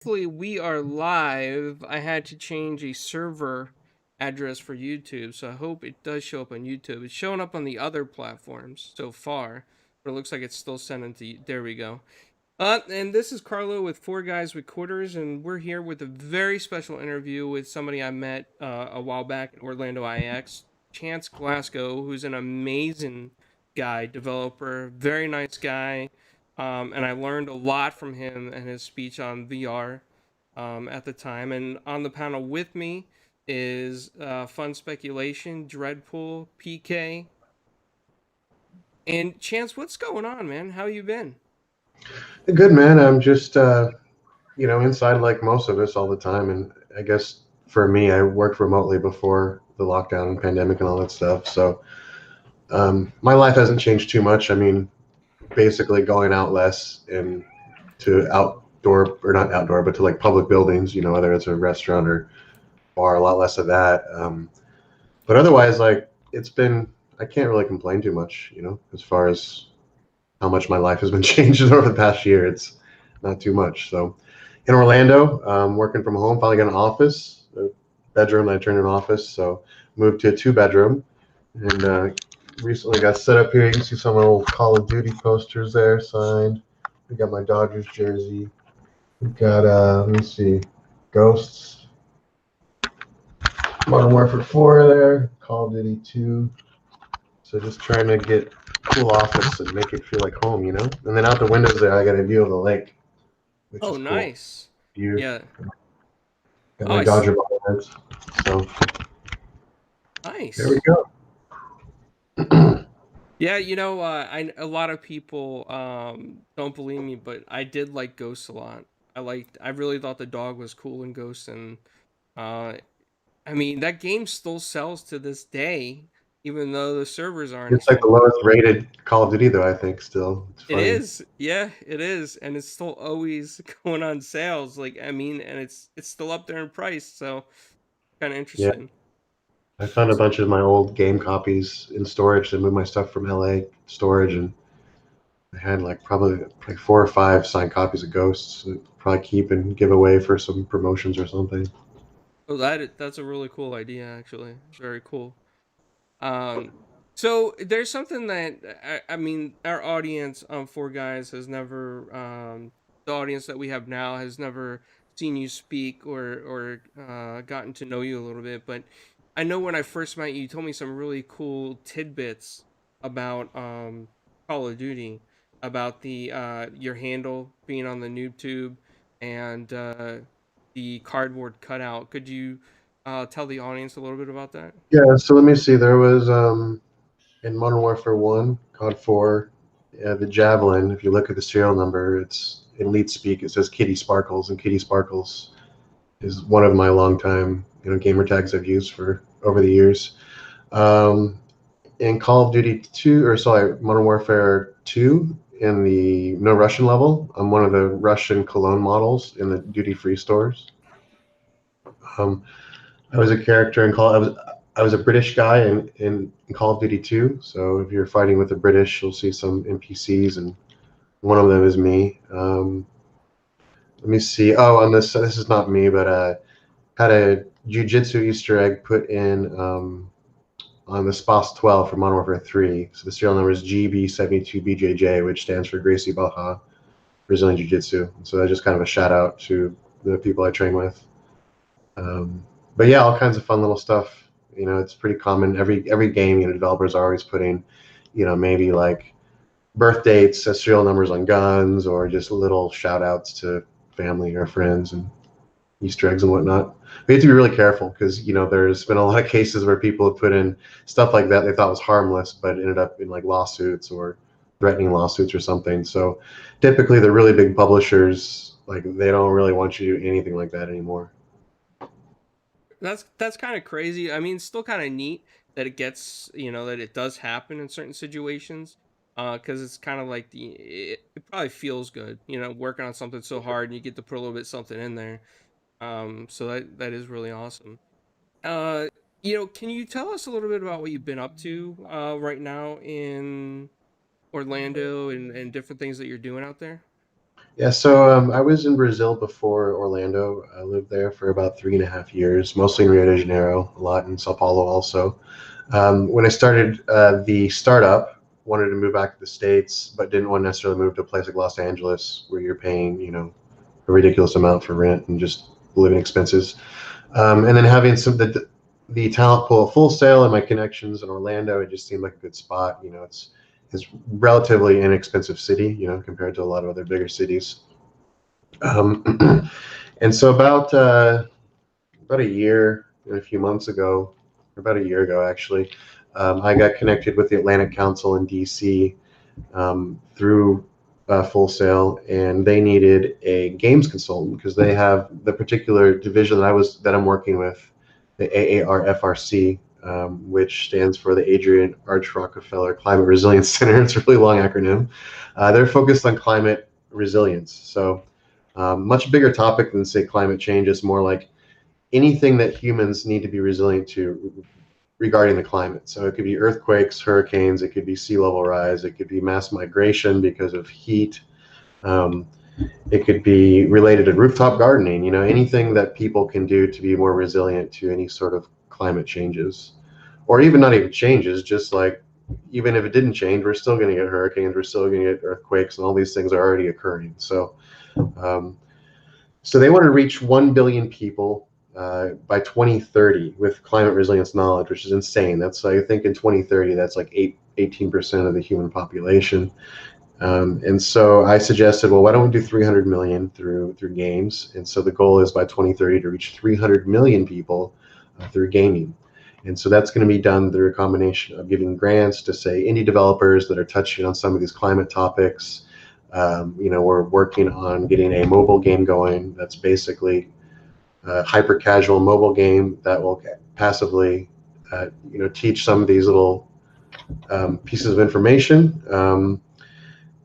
hopefully we are live. I had to change a server address for YouTube, so I hope it does show up on YouTube. It's showing up on the other platforms so far, but it looks like it's still sending to you. There we go. And this is Carlo with Four Guys with Quarters, and we're here with a very special interview with somebody I met a while back in Orlando IX, Chance Glasco, who's an amazing guy, developer, very nice guy, and I learned a lot from him and his speech on VR at the time. And on the panel with me is Fun Speculation, Dreadpool, PK, and Chance. What's going on, man? How you been? Good, man. I'm just inside like most of us all the time, and I guess for me, I worked remotely before the lockdown and pandemic and all that stuff. So my life hasn't changed too much. I mean, basically going out less and to outdoor or not outdoor, but to like public buildings. Whether it's a restaurant or bar, a lot less of that. But otherwise, like it's been, I can't really complain too much. As far as how much my life has been changed over the past year, it's not too much. So in Orlando, working from home, finally got an office, a bedroom I turned an office. So moved to a 2 bedroom and recently got set up here. You can see some old Call of Duty posters there signed. We got my Dodgers jersey. We got, let me see, Ghosts, Modern Warfare 4 there, Call of Duty 2. So just trying to get cool office and make it feel like home. And then out the windows there, I got a view of the lake, which Oh, is cool. nice. View. Yeah. Got Oh, my Dodger bobbleheads. So there we nice. go. Yeah, a lot of people don't believe me, but I did like Ghosts a lot. I really thought the dog was cool in Ghosts, and uh, I mean that game still sells to this day, even though the servers aren't It's as like the fantastic. lowest rated Call of Duty, though, I think, still. It's It funny. is, yeah, it is, and it's still always going on sales. Like, I mean, and it's still up there in price, so kind of Yeah. interesting. I found a bunch of my old game copies in storage to move my stuff from LA storage, and I had like probably like 4 or 5 signed copies of Ghosts that I'll probably keep and give away for some promotions or something. Oh, that's a really cool idea, actually. Very cool. Um, so there's something that I mean, our audience on Four Guys has never, the audience that we have now has never seen you speak or gotten to know you a little bit. But I know when I first met you, you told me some really cool tidbits about Call of Duty, about the your handle being on the noob tube and the cardboard cutout. Could you tell the audience a little bit about that? Yeah, so let me see. There was in Modern Warfare 1, COD 4, the Javelin. If you look at the serial number, it's in Lead Speak. It says Kitty Sparkles, and Kitty Sparkles is one of my longtime gamer tags I've used for over the years. Um, in Call of Duty 2, or sorry, Modern Warfare 2, in the No Russian level, I'm one of the Russian cologne models in the duty-free stores. Um, I was a character in Call. I was a British guy in Call of Duty 2. So if you're fighting with the British, you'll see some NPCs, and one of them is me. Let me see. Oh, on this is not me, but had a jujitsu Easter egg put in on the SPOS 12 for Modern Warfare 3. So the serial number is GB72BJJ, which stands for Gracie Baja Brazilian Jiu Jitsu. So that's just kind of a shout out to the people I train with. But yeah, all kinds of fun little stuff. It's pretty common. Every game, developers are always putting, maybe like birth dates as serial numbers on guns, or just little shout outs to family or friends and Easter eggs and whatnot. We have to be really careful because there's been a lot of cases where people have put in stuff like that they thought was harmless, but ended up in like lawsuits or threatening lawsuits or something. So typically, the really big publishers, like, they don't really want you to do anything like that anymore. That's kind of crazy. I mean, it's still kind of neat that it gets, that it does happen in certain situations. Because it's kind of like it probably feels good, working on something so hard and you get to put a little bit something in there. So that is really awesome. Uh, can you tell us a little bit about what you've been up to right now in Orlando and different things that you're doing out there? Yeah, so I was in Brazil before Orlando. I lived there for about 3.5 years, mostly in Rio de Janeiro, a lot in Sao Paulo also. When I started the startup, wanted to move back to the States, but didn't want to necessarily move to a place like Los Angeles where you're paying, a ridiculous amount for rent and just living expenses. And then having the talent pool at Full Sail and my connections in Orlando, it just seemed like a good spot. It's relatively inexpensive city, compared to a lot of other bigger cities. Um, and so about a year and a few months ago, about a year ago actually, I got connected with the Atlantic Council in DC through Full Sail, and they needed a games consultant because they have the particular division that I'm working with, the AARFRC, which stands for the Adrian Arch Rockefeller Climate Resilience Center. It's a really long acronym. They're focused on climate resilience. So much bigger topic than say climate change. It's more like anything that humans need to be resilient to regarding the climate. So it could be earthquakes, hurricanes, it could be sea level rise, it could be mass migration because of heat. Um, it could be related to rooftop gardening, anything that people can do to be more resilient to any sort of climate changes. Or even not even changes, just like even if it didn't change, we're still going to get hurricanes, we're still going to get earthquakes, and all these things are already occurring. Um, so they want to reach 1 billion people by 2030 with climate resilience knowledge, which is insane. That's, I think, in 2030, that's like 18% of the human population. And so I suggested, well, why don't we do 300 million through games? And so the goal is by 2030 to reach 300 million people through gaming. And so that's going to be done through a combination of giving grants to, say, indie developers that are touching on some of these climate topics. We're working on getting a mobile game going that's basically a hyper casual mobile game that will passively, teach some of these little pieces of information.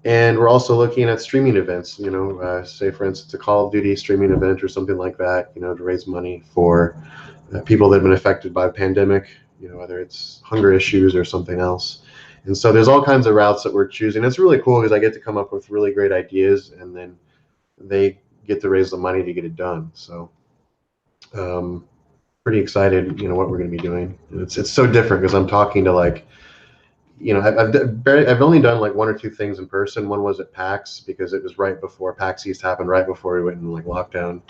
And we're also looking at streaming events, say, for instance, a Call of Duty streaming event or something like that, to raise money for people that have been affected by the pandemic, whether it's hunger issues or something else. And so there's all kinds of routes that we're choosing. It's really cool because I get to come up with really great ideas and then they get to raise the money to get it done. So um, pretty excited, what we're going to be doing. And it's so different because I'm talking to like, I've only done like one or two things in person. One was at PAX because it was right before PAX East happened, right before we went in like lockdown.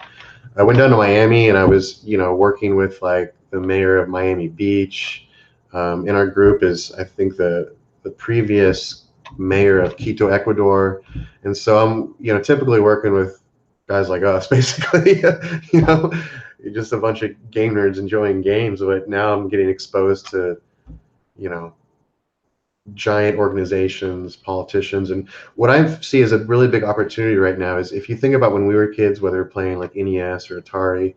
I went down to Miami and I was, working with like the mayor of Miami Beach. In our group is, I think, the previous mayor of Quito, Ecuador. And so I'm, typically working with guys like us, basically, you know, just a bunch of game nerds enjoying games. But now I'm getting exposed to, you know, giant organizations, politicians, and what I see as a really big opportunity right now is if you think about when we were kids, whether we're playing like NES or Atari,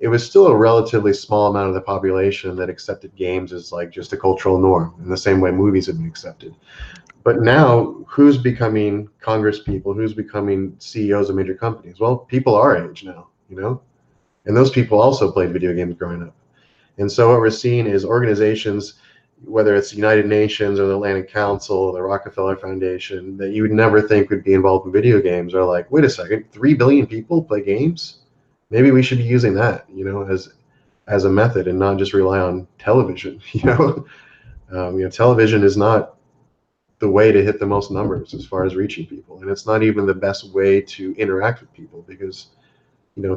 it was still a relatively small amount of the population that accepted games as like just a cultural norm in the same way movies have been accepted. But now, who's becoming Congress people? Who's becoming CEOs of major companies? Well, people our age now, and those people also played video games growing up. And so what we're seeing is organizations, whether it's the United Nations or the Atlantic Council or the Rockefeller Foundation, that you would never think would be involved in video games are like, wait a second, 3 billion people play games? Maybe we should be using that, as a method and not just rely on television. Television is not the way to hit the most numbers as far as reaching people, and it's not even the best way to interact with people because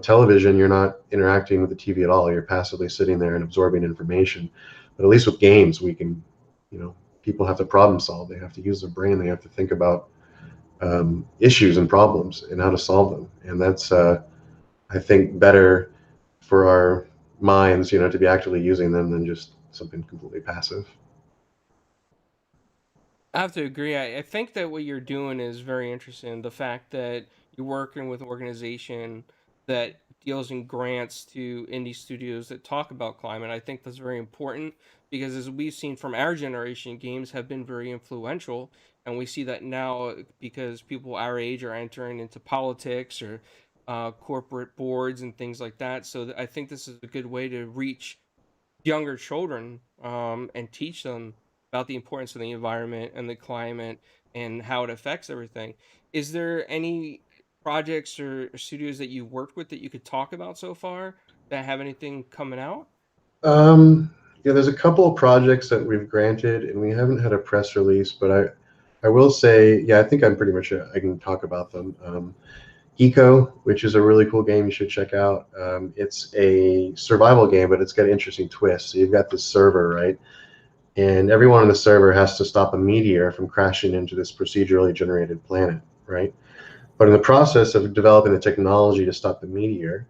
television, you're not interacting with the TV at all. You're passively sitting there and absorbing information. But at least with games, we can, people have to problem solve. They have to use their brain. They have to think about issues and problems and how to solve them. And that's, I think, better for our minds, to be actively using them than just something completely passive. I have to agree. I think that what you're doing is very interesting. The fact that you're working with an organization that deals in grants to indie studios that talk about climate, I think that's very important because, as we've seen from our generation, games have been very influential. And we see that now because people our age are entering into politics or corporate boards and things like that. So I think this is a good way to reach younger children and teach them about the importance of the environment and the climate and how it affects everything. Is there any? projects or studios that you worked with that you could talk about so far that have anything coming out? Yeah, there's a couple of projects that we've granted, and we haven't had a press release, but I will say, yeah, I think I'm pretty much I can talk about them. Eco, which is a really cool game you should check out. It's a survival game, but it's got an interesting twist. So you've got this server, right? And everyone on the server has to stop a meteor from crashing into this procedurally generated planet, right? But in the process of developing the technology to stop the meteor,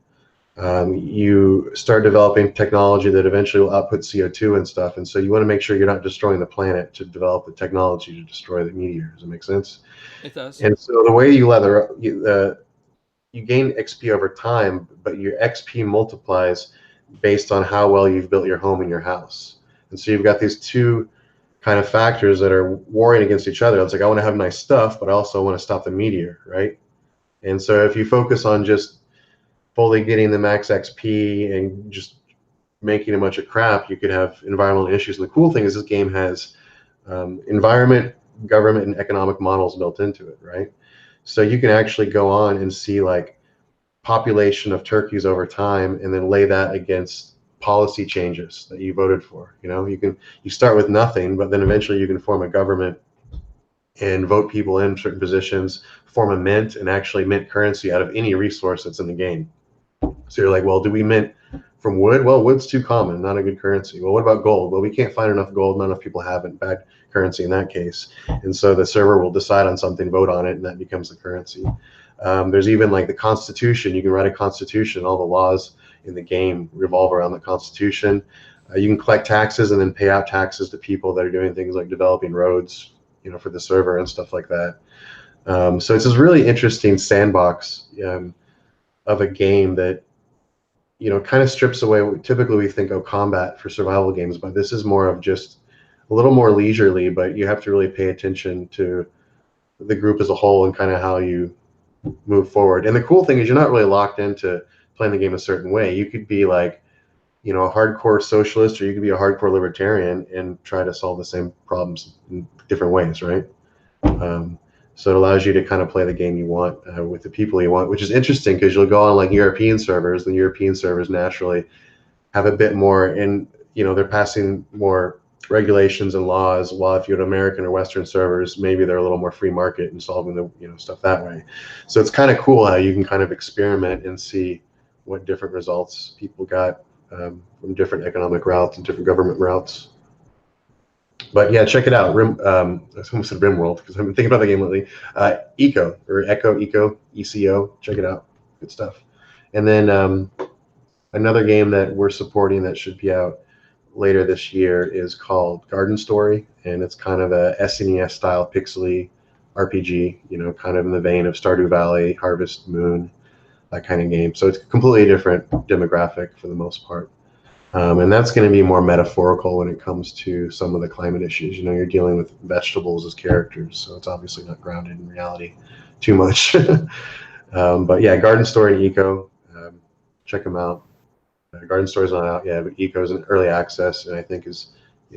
you start developing technology that eventually will output CO2 and stuff. And so you want to make sure you're not destroying the planet to develop the technology to destroy the meteor. Does that make sense? It does. And so the way you leather, you gain XP over time, but your XP multiplies based on how well you've built your home and your house. And so you've got these two kind of factors that are warring against each other. It's like, I want to have nice stuff, but I also want to stop the meteor, right? And so if you focus on just fully getting the max XP and just making a bunch of crap, you could have environmental issues. And the cool thing is this game has environment, government, and economic models built into it, right? So you can actually go on and see like population of turkeys over time and then lay that against policy changes that you voted for. You start with nothing, but then eventually you can form a government and vote people in certain positions, form a mint, and actually mint currency out of any resource that's in the game. So you're like, well, do we mint from wood? Well, wood's too common, not a good currency. Well, what about gold? Well, we can't find enough gold. Not enough people have it. Bad currency in that case. And so the server will decide on something, vote on it, and that becomes the currency. There's even like the Constitution. You can write a Constitution. All the laws in the game revolve around the Constitution. You can collect taxes and then pay out taxes to people that are doing things like developing roads, for the server and stuff like that. So it's this really interesting sandbox of a game that kind of strips away what typically we think of combat for survival games, but this is more of just a little more leisurely, but you have to really pay attention to the group as a whole and kind of how you move forward. And the cool thing is you're not really locked into playing the game a certain way. You could be like, a hardcore socialist, or you could be a hardcore libertarian and try to solve the same problems in different ways, right? So it allows you to kind of play the game you want with the people you want, which is interesting because you'll go on like European servers. The European servers naturally have a bit more, and they're passing more regulations and laws. While if you go to American or Western servers, maybe they're a little more free market and solving the stuff that way. So it's kind of cool how you can kind of experiment and see what different results people got from different economic routes and different government routes. But yeah, check it out. I almost said RimWorld because I've been thinking about the game lately. Eco, or Eco, ECO. Check it out. Good stuff. And then another game that we're supporting that should be out later this year is called Garden Story, and it's kind of a SNES style pixely RPG. Kind of in the vein of Stardew Valley, Harvest Moon, that kind of game. So it's a completely different demographic for the most part. And that's going to be more metaphorical when it comes to some of the climate issues. You're dealing with vegetables as characters, so it's obviously not grounded in reality too much. But yeah, Garden Story and Eco, check them out. Garden Story's not out yet, but Eco's in early access, and I think is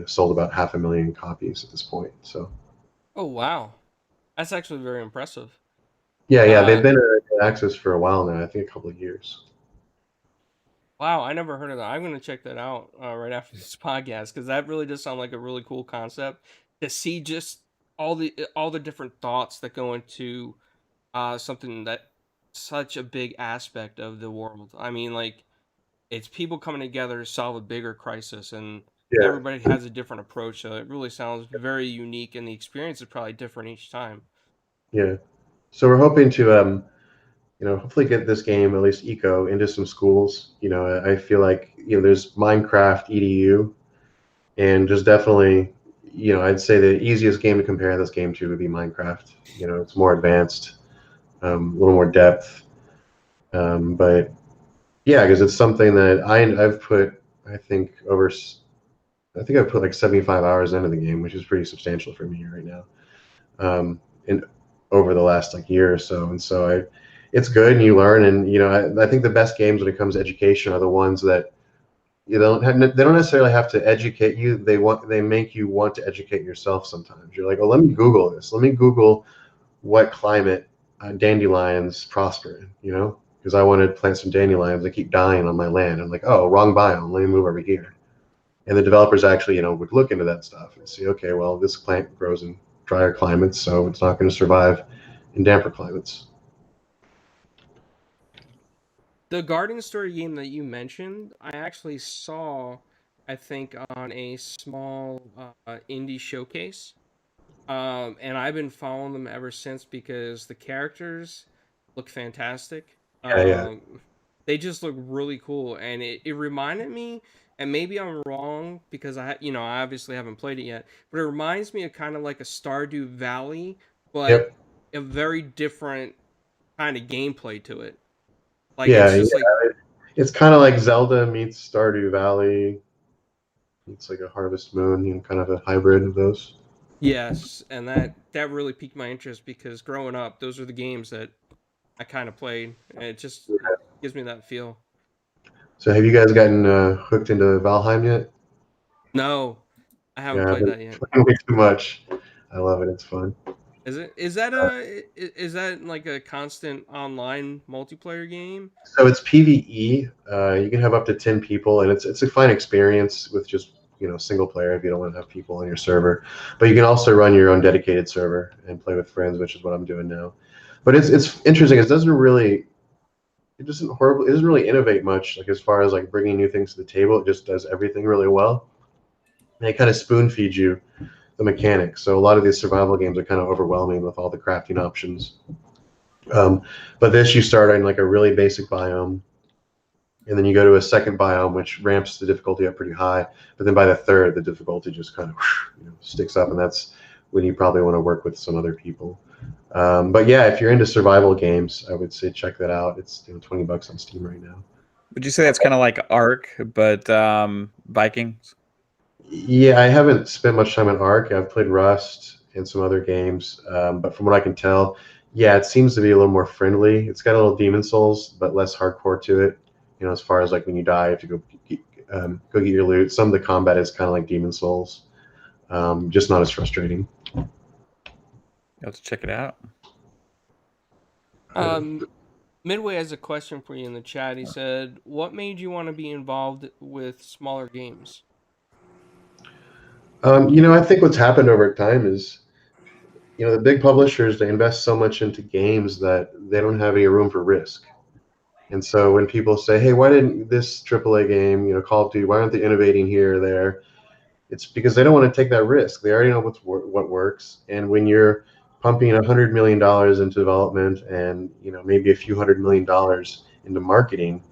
sold about 500,000 copies at this point. So. Oh wow, that's actually very impressive. Yeah, they've Uh, been in access for a while now. I think a couple of years. wow, I never heard of that. I'm gonna check that out right after this podcast because that really does sound like a really cool concept to see just all the different thoughts that go into something that such a big aspect of the world. I mean, like it's people coming together to solve a bigger crisis, and Yeah, everybody has a different approach. So it really sounds very unique, and the experience is probably different each time. yeah. So we're hoping to hopefully get this game, at least Eco, into some schools. I feel like there's Minecraft EDU, and just definitely, I'd say the easiest game to compare this game to would be Minecraft. It's more advanced, a little more depth, but yeah, because it's something that I've put, I think I've put like 75 hours into the game, which is pretty substantial for me right now. And over the last like year or so, and so it's good, and you learn, and I think the best games when it comes to education are the ones that they don't necessarily have to educate you. They make you want to educate yourself. Sometimes you're like, oh, let me Google this. Let me Google what climate dandelions prosper, because I wanted to plant some dandelions. They keep dying on my land. I'm like, oh, wrong biome. Let me move over here. And the developers actually, would look into that stuff and see, okay, well, this plant grows in drier climates, so it's not going to survive in damper climates. The Garden Story game that you mentioned, I actually saw, I think, on a small indie showcase. And I've been following them ever since because the characters look fantastic. Yeah, yeah. They just look really cool, and it reminded me, and maybe I'm wrong because I obviously haven't played it yet, but it reminds me of kind of like a Stardew Valley, but Yep. a very different kind of gameplay to it. Like Yeah, it's yeah. just like It's kind of like Zelda meets Stardew Valley. It's like a Harvest Moon, kind of a hybrid of those. yes, and that really piqued my interest because growing up, those are the games that I kind of played, and it gives me that feel. So have you guys gotten hooked into Valheim yet? No, I haven't Yeah, I've played been that yet. playing way too much. I love it. It's fun. Is it? Is that like a constant online multiplayer game? So it's PvE. You can have up to 10 people, and it's a fine experience with just single player if you don't want to have people on your server. But you can also run your own dedicated server and play with friends, which is what I'm doing now. But it's interesting. It doesn't really innovate much, like as far as like bringing new things to the table. It just does everything really well, and it kind of spoon feeds you the mechanics. So a lot of these survival games are kind of overwhelming with all the crafting options. But this, you start in like a really basic biome, and then you go to a second biome, which ramps the difficulty up pretty high. But then by the third, the difficulty just kind of sticks up, and that's when you probably want to work with some other people. But yeah, if you're into survival games, I would say check that out. It's $20 on Steam right now. Would you say that's kind of like Ark, but Vikings? Yeah, I haven't spent much time on Ark. I've played Rust and some other games, but from what I can tell, yeah, it seems to be a little more friendly. It's got a little Demon Souls, but less hardcore to it. As far as like when you die, you have to go get your loot. Some of the combat is kind of like Demon Souls, just not as frustrating. You'll have to check it out. Midway has a question for you in the chat. He said, "What made you want to be involved with smaller games?" I think what's happened over time is, the big publishers, they invest so much into games that they don't have any room for risk. And so when people say, hey, why didn't this AAA game, Call of Duty, why aren't they innovating here or there? It's because they don't want to take that risk. They already know what works. And when you're pumping $100 million into development and, maybe a few $100 million into marketing,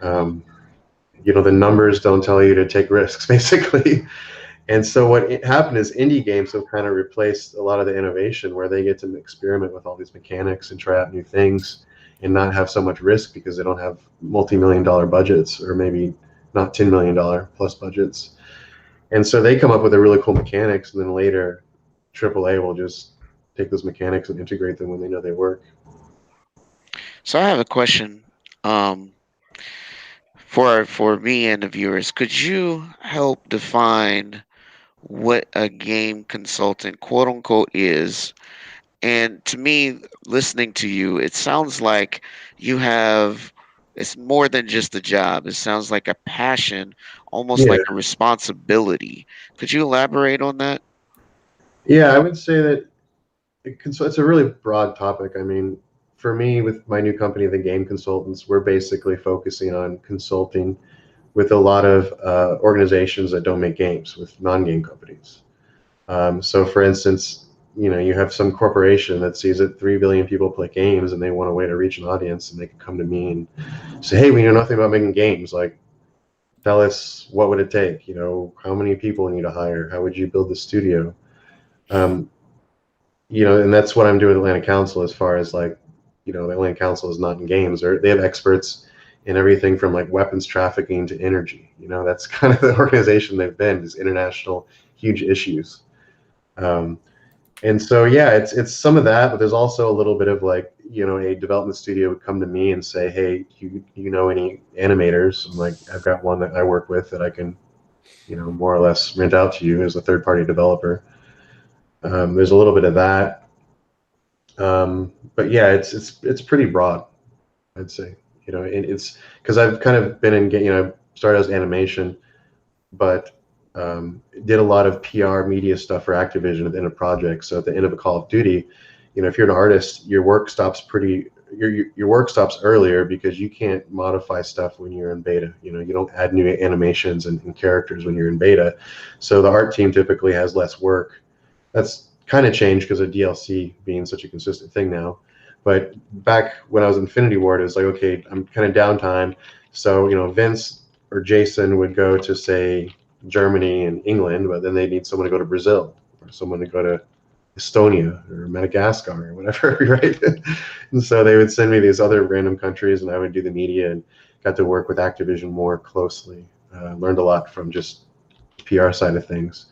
the numbers don't tell you to take risks, basically. And so what happened is indie games have kind of replaced a lot of the innovation, where they get to experiment with all these mechanics and try out new things and not have so much risk because they don't have multi-million-dollar budgets, or maybe not $10 million plus budgets. And so they come up with a really cool mechanics, and then later AAA will just take those mechanics and integrate them when they know they work. So I have a question for me and the viewers. Could you help define what a game consultant, quote unquote, is? And to me, listening to you, it sounds like it's more than just a job. It sounds like a passion, almost like a responsibility. Could you elaborate on that? Yeah, I would say that it's a really broad topic. I mean, for me, with my new company, the Game Consultants, we're basically focusing on consulting with a lot of organizations that don't make games, with non-game companies. So for instance, you have some corporation that sees that 3 billion people play games and they want a way to reach an audience, and they can come to me and say, hey, we know nothing about making games. Like, tell us, what would it take? How many people you need to hire? How would you build the studio? And that's what I'm doing at Atlantic Council, as far as like, the Atlantic Council is not in games. They have experts in everything from like weapons trafficking to energy. That's kind of the organization they've been, is international, huge issues. And so, yeah, it's some of that, but there's also a little bit of like, a development studio would come to me and say, hey, you know any animators? I'm like, I've got one that I work with that I can, more or less rent out to you as a third-party developer. There's a little bit of that. But yeah, it's pretty broad, I'd say. And it's because I've kind of been in, started as animation, but did a lot of PR media stuff for Activision at the end of projects. So at the end of a Call of Duty, if you're an artist, your work stops your work stops earlier because you can't modify stuff when you're in beta. You don't add new animations and characters when you're in beta. So the art team typically has less work. That's kind of changed because of DLC being such a consistent thing now. But back when I was Infinity Ward, it was like, okay, I'm kind of downtime. So, Vince or Jason would go to, say, Germany and England, but then they need someone to go to Brazil or someone to go to Estonia or Madagascar or whatever, right? And so they would send me these other random countries, and I would do the media and got to work with Activision more closely. Learned a lot from just PR side of things.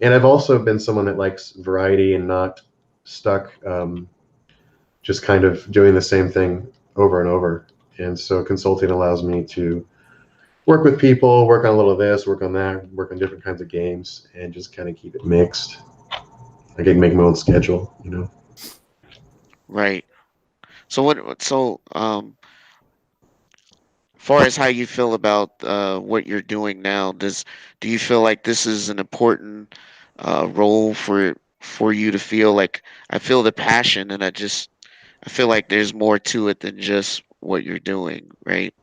And I've also been someone that likes variety and not stuck just kind of doing the same thing over and over. And so consulting allows me to work with people, work on a little of this, work on that, work on different kinds of games, and just kind of keep it mixed. I can make my own schedule, Right. So far as how you feel about what you're doing now, do you feel like this is an important role for you to feel like I feel the passion and I feel like there's more to it than just what you're doing, right?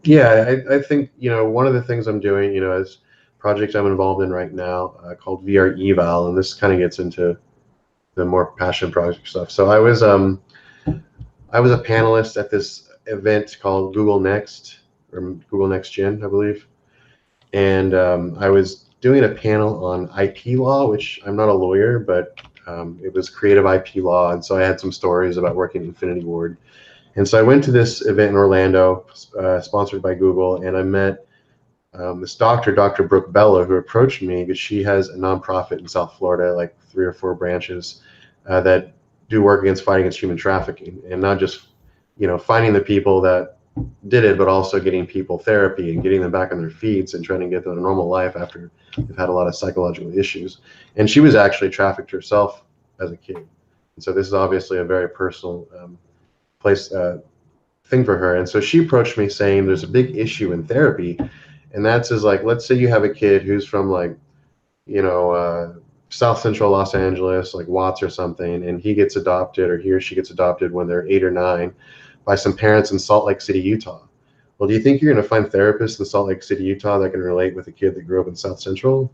Yeah, I think, one of the things I'm doing, is project I'm involved in right now called VR Eval, and this kind of gets into the more passion project stuff. So I was a panelist at this event called Google Next, or Google Next Gen, I believe. And I was doing a panel on IP law, which I'm not a lawyer, but it was creative IP law. And so I had some stories about working at Infinity Ward. And so I went to this event in Orlando, sponsored by Google, and I met this doctor, Dr. Brooke Bella, who approached me because she has a nonprofit in South Florida, like 3 or 4 branches that do work fighting against human trafficking, and not just finding the people that did it, but also getting people therapy and getting them back on their feet and trying to get them a normal life after they've had a lot of psychological issues. And she was actually trafficked herself as a kid, and so this is obviously a very personal thing for her. And so she approached me saying there's a big issue in therapy, and that's like, let's say you have a kid who's from like South Central Los Angeles, like Watts or something, and he gets adopted, or he or she gets adopted when they're 8 or 9 by some parents in Salt Lake City, Utah. Well, do you think you're going to find therapists in Salt Lake City, Utah that can relate with a kid that grew up in South Central?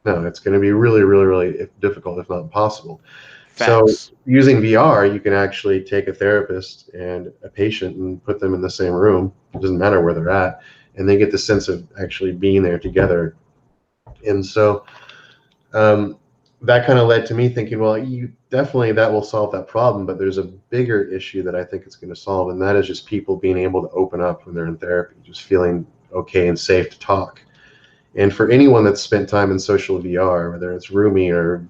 No, it's going to be really, really, really difficult, if not impossible. Facts. So using VR, you can actually take a therapist and a patient and put them in the same room. It doesn't matter where they're at, and they get the sense of actually being there together. And so that kind of led to me thinking, well, that will solve that problem, but there's a bigger issue that I think it's going to solve, and that is just people being able to open up when they're in therapy, just feeling okay and safe to talk. And for anyone that's spent time in social VR, whether it's Roomy or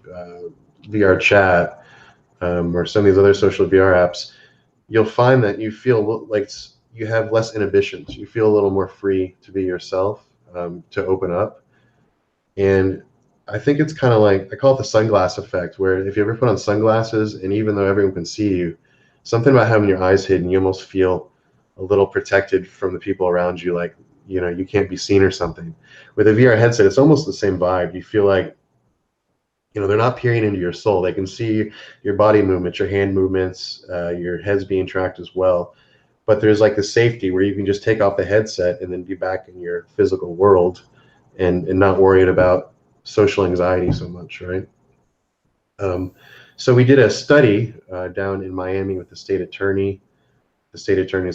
VR Chat or some of these other social VR apps, you'll find that you feel like you have less inhibitions. You feel a little more free to be yourself, to open up. And I think it's kind of like, I call it the sunglass effect, where if you ever put on sunglasses and even though everyone can see you, something about having your eyes hidden, you almost feel a little protected from the people around you, like, you can't be seen or something. With a VR headset, it's almost the same vibe. You feel like, they're not peering into your soul. They can see your body movements, your hand movements, your head's being tracked as well. But there's like the safety where you can just take off the headset and then be back in your physical world and not worried about social anxiety so much, right? So we did a study down in Miami with the state attorney's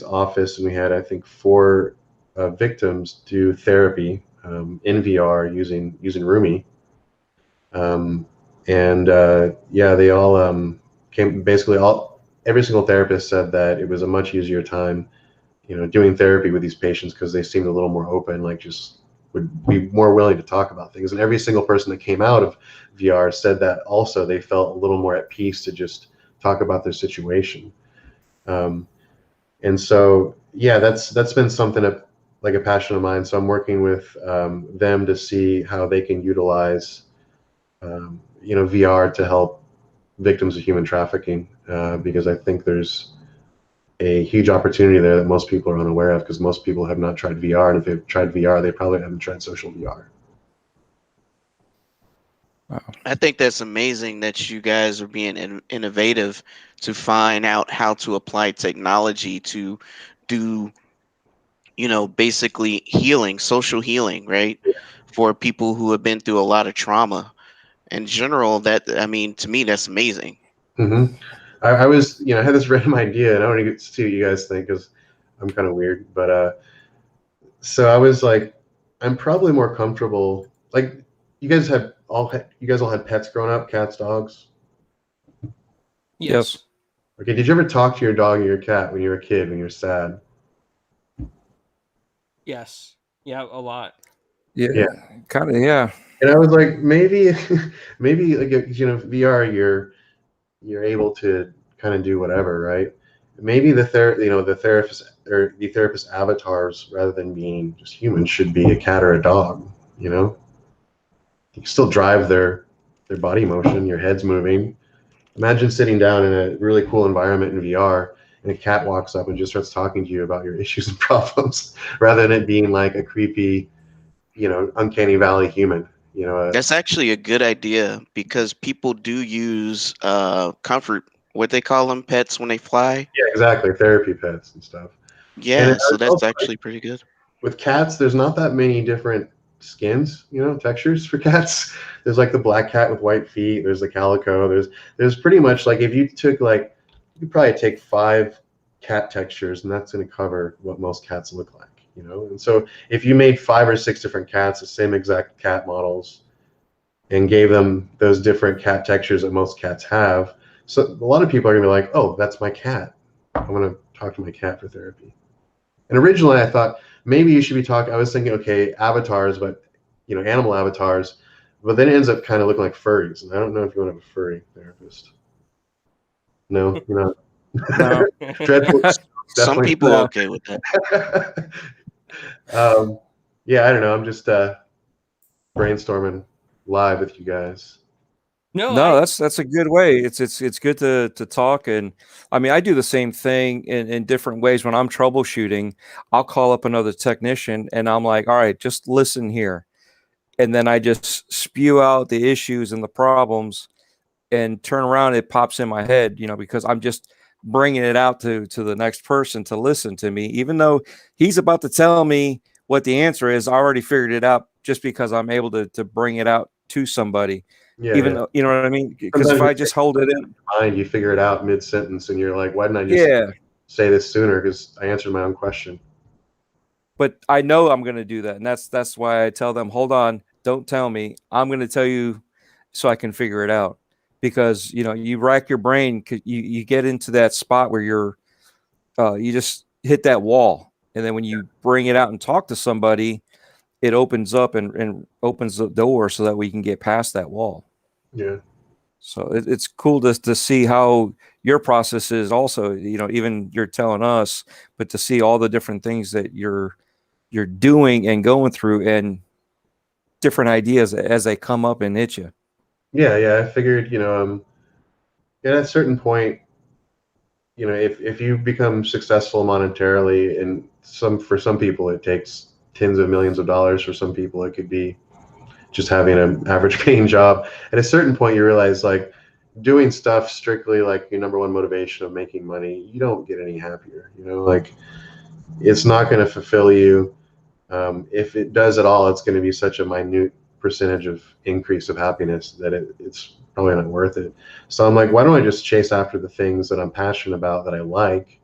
office, and we had, I think, 4 victims do therapy in VR using Roomy. They all came, basically every single therapist said that it was a much easier time, doing therapy with these patients because they seemed a little more open, like just would be more willing to talk about things. And every single person that came out of VR said that also they felt a little more at peace to just talk about their situation. And so, yeah, that's been something like a passion of mine. So I'm working with them to see how they can utilize, VR to help victims of human trafficking, because I think there's a huge opportunity there that most people are unaware of, because most people have not tried VR, and if they've tried VR, they probably haven't tried social VR. I think that's amazing that you guys are being innovative to find out how to apply technology to do, basically healing, social healing, right? For people who have been through a lot of trauma. In general, to me, that's amazing. Mm-hmm. I was, I had this random idea, and I want to see what you guys think, because I'm kind of weird, but so I was like, I'm probably more comfortable. Like, you guys all had pets growing up, cats, dogs. Yes. Okay, did you ever talk to your dog or your cat when you were a kid, when you were sad? Yes. Yeah, a lot. Yeah. Kind of. Yeah. And I was like, maybe, maybe like VR, you're able to kind of do whatever, right? Maybe the therapist or the therapist avatars, rather than being just humans, should be a cat or a dog. You can still drive their body motion, your head's moving. Imagine sitting down in a really cool environment in VR, and a cat walks up and just starts talking to you about your issues and problems, rather than it being like a creepy, uncanny valley human. That's actually a good idea because people do use comfort, what they call them, pets when they fly. Yeah, exactly, therapy pets and stuff. Yeah, And so that's also, actually pretty good. with cats, there's not that many different skins, textures for cats. There's like the black cat with white feet. There's the calico. There's pretty much, like, if you took, like, you could probably take 5 cat textures, and that's going to cover what most cats look like. And so if you made 5 or 6 different cats, the same exact cat models, and gave them those different cat textures that most cats have, so a lot of people are going to be like, oh, that's my cat. I'm going to talk to my cat for therapy. And originally I thought maybe you should be talking, I was thinking, okay, avatars, but, animal avatars, but then it ends up kind of looking like furries. And I don't know if you want to have a furry therapist. No, you're not. No. Dreadful. Some people no. are okay with that. Yeah, I don't know. I'm just brainstorming live with you guys. No, that's a good way. It's good to talk, and I mean I do the same thing in different ways. When I'm troubleshooting, I'll call up another technician and I'm like, all right, just listen here. And then I just spew out the issues and the problems, and turn around, it pops in my head, because I'm just bringing it out to the next person to listen to me, even though he's about to tell me what the answer is. I already figured it out just because I'm able to bring it out to somebody. Yeah, Even though, you know what I mean? Because if I just hold it in mind, you figure it out mid-sentence, and you're like, why didn't I just say this sooner? Because I answered my own question. But I know I'm going to do that, and that's why I tell them, hold on, don't tell me. I'm going to tell you so I can figure it out. Because you rack your brain, you get into that spot where you just hit that wall, and then when you bring it out and talk to somebody, it opens up and opens the door so that we can get past that wall. Yeah. So it's cool to see how your process is also, even you're telling us, but to see all the different things that you're doing and going through, and different ideas as they come up and hit you. Yeah. I figured, at a certain point, if you become successful monetarily, and for some people it takes tens of millions of dollars. For some people it could be just having an average paying job. At a certain point you realize, like, doing stuff strictly like your number one motivation of making money, you don't get any happier. Like, it's not going to fulfill you. If it does at all, it's going to be such a minute percentage of increase of happiness that it's probably not worth it. So I'm like, why don't I just chase after the things that I'm passionate about, that I like,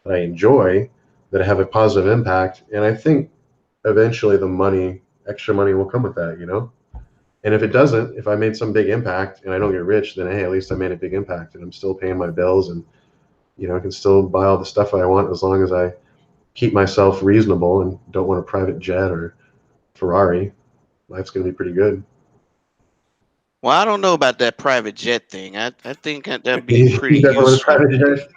that I enjoy, that have a positive impact? And I think eventually extra money will come with that, And if it doesn't, if I made some big impact and I don't get rich, then hey, at least I made a big impact, and I'm still paying my bills, and I can still buy all the stuff I want, as long as I keep myself reasonable and don't want a private jet or Ferrari. Life's going to be pretty good. Well, I don't know about that private jet thing. I think that'd be pretty You definitely want a useful. private jet?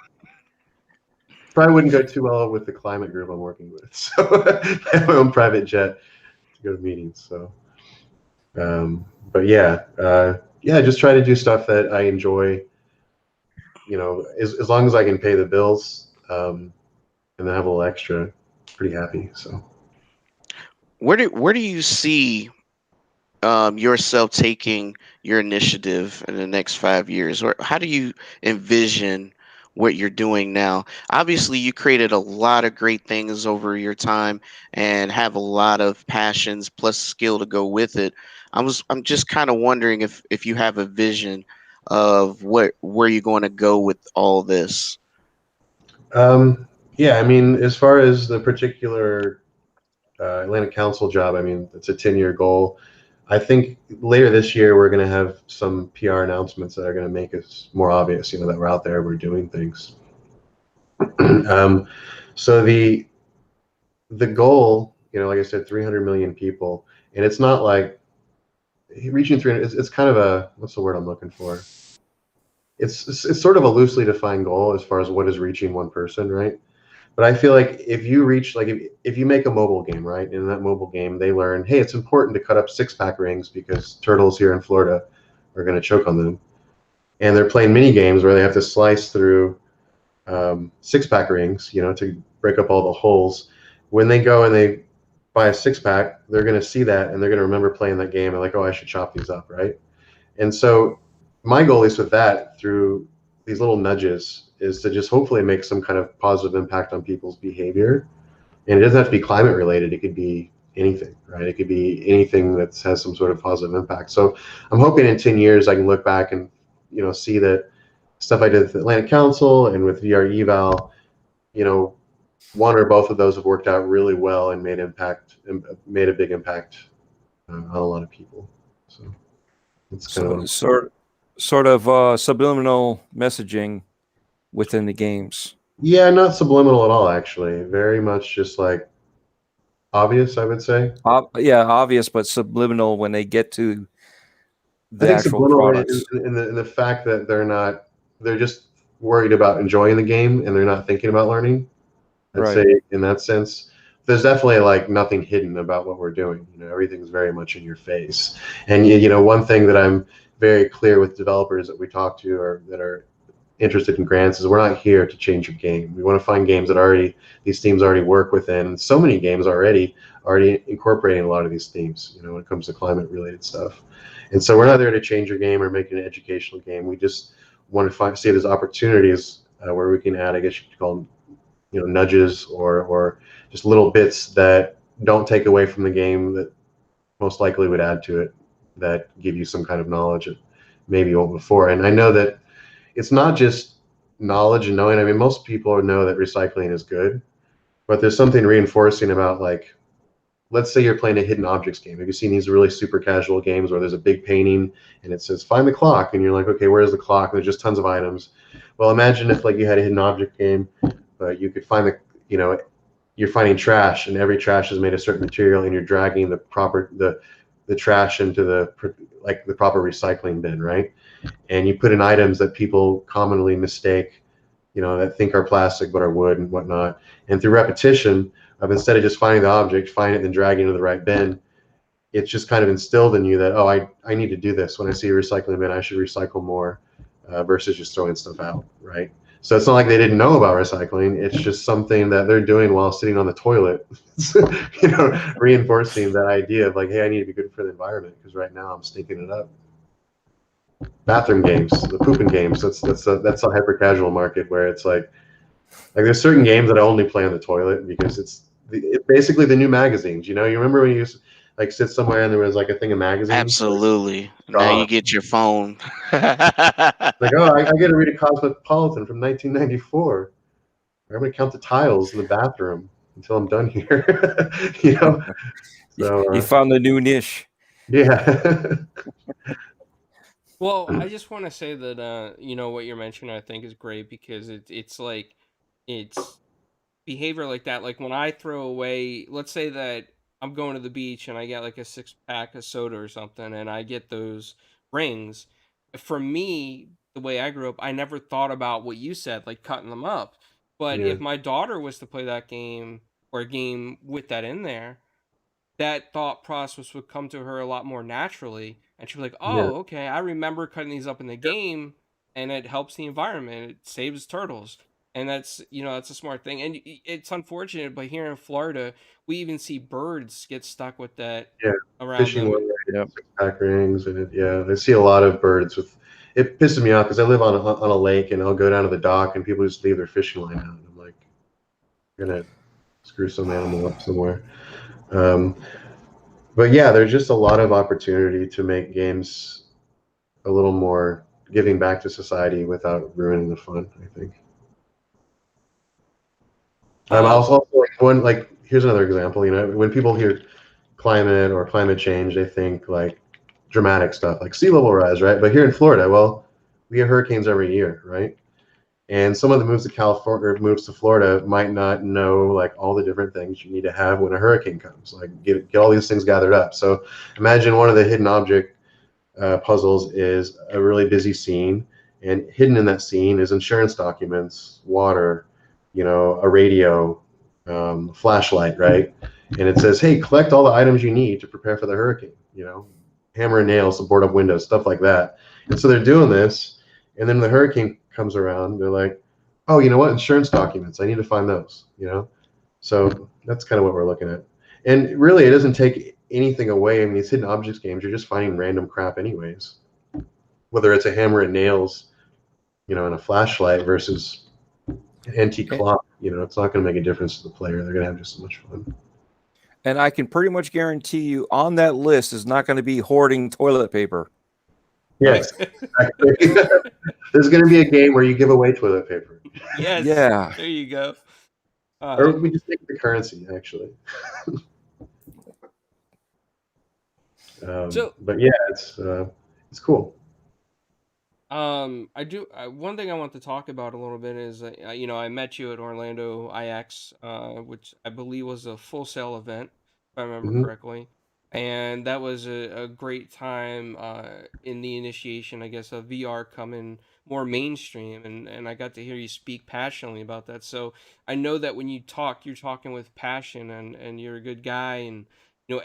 Probably wouldn't go too well with the climate group I'm working with. So I have my own private jet to go to meetings. So, but yeah, just try to do stuff that I enjoy, as long as I can pay the bills, and then have a little extra, pretty happy. So Where do you see yourself taking your initiative in the next 5 years? Or how do you envision what you're doing now? Obviously, you created a lot of great things over your time and have a lot of passions plus skill to go with it. I'm just kind of wondering if you have a vision of where you're going to go with all this. yeah, I mean, as far as the particular Atlanta Council job, I mean, it's a 10-year goal. I think later this year we're going to have some PR announcements that are going to make us more obvious, that we're out there, we're doing things. So the goal, like I said, 300 million people, and it's not like reaching 300. It's kind of a, what's the word I'm looking for? It's sort of a loosely defined goal as far as what is reaching one person, right? But I feel like if you reach, like, if you make a mobile game, right, in that mobile game, they learn, hey, it's important to cut up 6-pack rings because turtles here in Florida are going to choke on them. And they're playing mini games where they have to slice through 6-pack rings, to break up all the holes. When they go and they buy a 6-pack, they're going to see that and they're going to remember playing that game and like, oh, I should chop these up, right? And so my goal is with that, through these little nudges, is to just hopefully make some kind of positive impact on people's behavior. And it doesn't have to be climate related. It could be anything, right? It could be anything that has some sort of positive impact. So I'm hoping in 10 years I can look back and, see that stuff I did with the Atlantic Council and with VR Eval, one or both of those have worked out really well and made a big impact on a lot of people. So it's kind of sort of subliminal messaging within the games. Yeah, not subliminal at all, actually. Very much just like obvious, I would say. Yeah, obvious, but subliminal when they get to the I think actual subliminal products. in the fact that they're just worried about enjoying the game and they're not thinking about learning. I'd Right. say in that sense, there's definitely like nothing hidden about what we're doing. Everything's very much in your face. And one thing that I'm very clear with developers that we talk to or that are interested in grants is we're not here to change your game. We want to find games that these themes already work within. So many games already incorporating a lot of these themes, when it comes to climate related stuff. And so we're not there to change your game or make an educational game. We just want to see there's opportunities where we can add, I guess you could call them, nudges or just little bits that don't take away from the game that most likely would add to it, that give you some kind of knowledge that maybe you won't before. And I know that it's not just knowledge and knowing. I mean, most people know that recycling is good, but there's something reinforcing about, like, let's say you're playing a hidden objects game. Have you seen these really super casual games where there's a big painting and it says find the clock, and you're like, okay, where's the clock? And there's just tons of items. Well, imagine if like you had a hidden object game, but you could find you're finding trash, and every trash is made of certain material, and you're dragging the trash into the proper recycling bin, right? And you put in items that people commonly mistake, that think are plastic but are wood and whatnot. And through repetition of, instead of just finding the object, find it and drag it into the right bin, it's just kind of instilled in you that, oh, I need to do this. When I see a recycling bin, I should recycle more, versus just throwing stuff out, right? So it's not like they didn't know about recycling. It's just something that they're doing while sitting on the toilet, reinforcing that idea of like, hey, I need to be good for the environment because right now I'm stinking it up. Bathroom games, the pooping games. That's a hyper casual market where it's like there's certain games that I only play on the toilet because it's basically the new magazines. You remember when you used to, like, sit somewhere and there was like a thing of magazines? Absolutely. Now Gone. you get your phone. Like, oh, I get to read a Cosmopolitan from 1994. I'm going to count the tiles in the bathroom until I'm done here. So You found the new niche. yeah. Well, I just want to say that what you're mentioning I think is great because it's like it's behavior like that. Like when I throw away, let's say that I'm going to the beach and I get like a 6-pack of soda or something and I get those rings. For me, the way I grew up, I never thought about what you said, like cutting them up. But Yeah. if my daughter was to play that game or a game with that in there, that thought process would come to her a lot more naturally, and she'd be like, Yeah. "Oh, okay, I remember cutting these up in the game. and it helps the environment. It saves turtles. And that's, that's a smart thing. And it's unfortunate, but here in Florida, we even see birds get stuck with that Yeah, around fishing them. wire, 6-pack rings, and I see a lot of birds with. It pisses me off because I live on a lake, and I'll go down to the dock, and people just leave their fishing line out. And I'm like, you're gonna screw some animal up somewhere. But yeah, there's just a lot of opportunity to make games a little more giving back to society without ruining the fun, I think. Also here's another example. When people hear climate or climate change, they think like dramatic stuff like sea level rise, right? But here in Florida, well, we get hurricanes every year, right? And someone that moves to California or moves to Florida might not know like all the different things you need to have when a hurricane comes. Like get all these things gathered up. So imagine one of the hidden object puzzles is a really busy scene, and hidden in that scene is insurance documents, water, a radio, flashlight, right? And it says, hey, collect all the items you need to prepare for the hurricane, hammer and nails to board up windows, stuff like that. And so they're doing this, and then the hurricane comes around, they're like, oh, you know what, insurance documents, I need to find those, So that's kind of what we're looking at. And really, it doesn't take anything away. I mean, these hidden objects games, you're just finding random crap anyways. Whether it's a hammer and nails, and a flashlight versus an antique clock, it's not going to make a difference to the player. They're going to have just as much fun. And I can pretty much guarantee you on that list is not going to be hoarding toilet paper. Yes, exactly. There's going to be a game where you give away toilet paper. Yes. Yeah. There you go. Or we just take the currency, actually. But yeah, it's cool. I do. One thing I want to talk about a little bit is, I met you at Orlando IX, which I believe was a Full Sail event, if I remember correctly, and that was a great time in the initiation, I guess, of VR coming more mainstream, and I got to hear you speak passionately about that. So I know that when you talk, you're talking with passion, and you're a good guy, and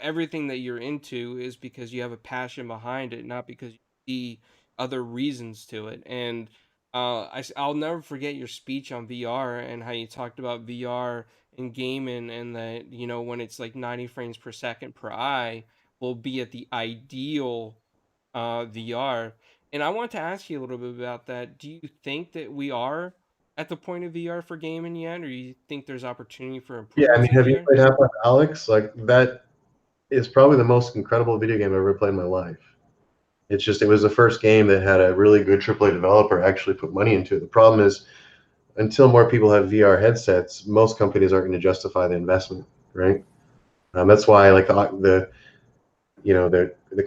everything that you're into is because you have a passion behind it, not because you see other reasons to it. And I'll never forget your speech on VR and how you talked about VR and gaming, and that when it's like 90 frames per second per eye will be at the ideal VR. And I want to ask you a little bit about that. Do you think that we are at the point of VR for gaming yet, or do you think there's opportunity for Yeah, I improvements mean, in have you VR? played Half-Life Alyx? Like, that is probably the most incredible video game I've ever played in my life. It was the first game that had a really good AAA developer actually put money into it. The problem is, until more people have VR headsets, most companies aren't going to justify the investment, right? That's why, like the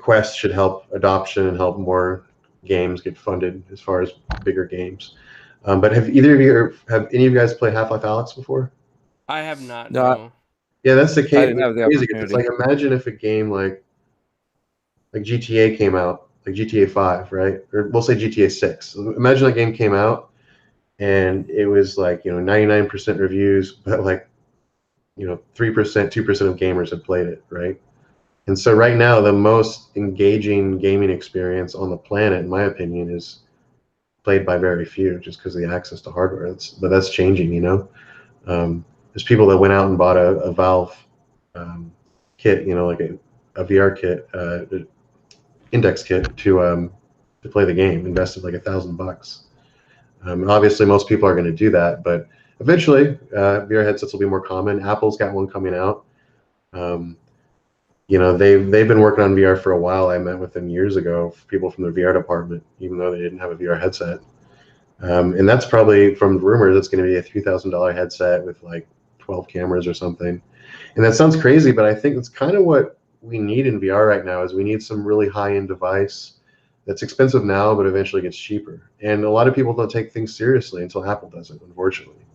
Quest should help adoption and help more games get funded as far as bigger games. But have any of you guys played Half-Life Alyx before? I have not. No, No. Yeah, that's the case. I didn't have the Crazy. It's like, opportunity. imagine if a game like GTA came out, like GTA 5, right? Or we'll say GTA 6. Imagine that game came out and it was like, 99% reviews, but like, 3%, 2% of gamers have played it, right? And so right now, the most engaging gaming experience on the planet, in my opinion, is played by very few, just because of the access to hardware. But that's changing, There's people that went out and bought a Valve kit, like a VR kit, index kit to play the game, invested like $1,000. Obviously, most people are going to do that, but eventually, VR headsets will be more common. Apple's got one coming out. They've been working on VR for a while. I met with them years ago, people from the VR department, even though they didn't have a VR headset. And that's probably, from rumors, it's going to be a $3,000 headset with like 12 cameras or something. And that sounds crazy, but I think it's kind of what we need in VR right now. Is we need some really high-end device that's expensive now, but eventually gets cheaper. And a lot of people don't take things seriously until Apple does it, unfortunately.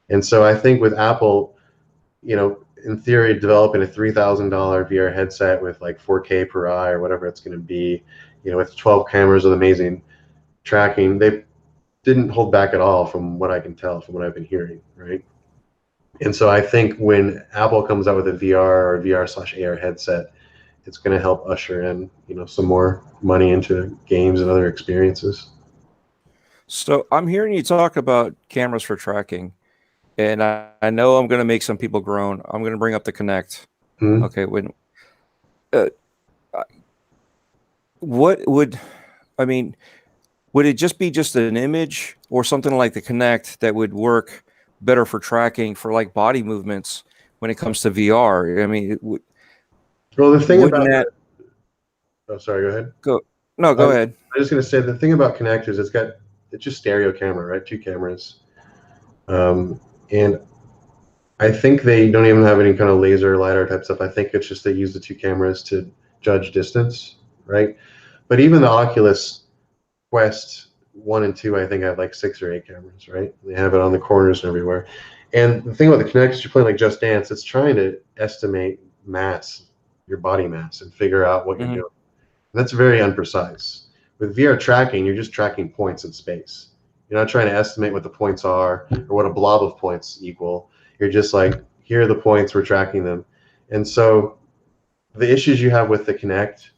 And so I think with Apple, in theory, developing a $3,000 VR headset with like 4K per eye or whatever it's going to be, with 12 cameras with amazing tracking, they didn't hold back at all, from what I can tell, from what I've been hearing, right? And so I think when Apple comes out with a VR or VR/AR headset, it's going to help usher in, some more money into games and other experiences. So I'm hearing you talk about cameras for tracking, and I know I'm going to make some people groan. I'm going to bring up the Kinect. Hmm? Okay, uh, what would I mean? Would it just be just an image or something like the Kinect that would work better for tracking for like body movements when it comes to VR? I mean, Well, the thing wouldn't about that oh, sorry, go ahead. go? No, go ahead. I'm just gonna say the thing about Kinect is it's just stereo camera, right? Two cameras, and I think they don't even have any kind of laser lidar type stuff. I think it's just they use the two cameras to judge distance, right? But even the Oculus Quest 1 and 2, I think, have like 6 or 8 cameras, right? They have it on the corners and everywhere. And the thing about the Kinect is you're playing like Just Dance, it's trying to estimate mass, your body mass, and figure out what you're Mhm. doing. That's very imprecise. With VR tracking, you're just tracking points in space. You're not trying to estimate what the points are or what a blob of points equal. You're just like, here are the points, we're tracking them. And so the issues you have with the Kinect,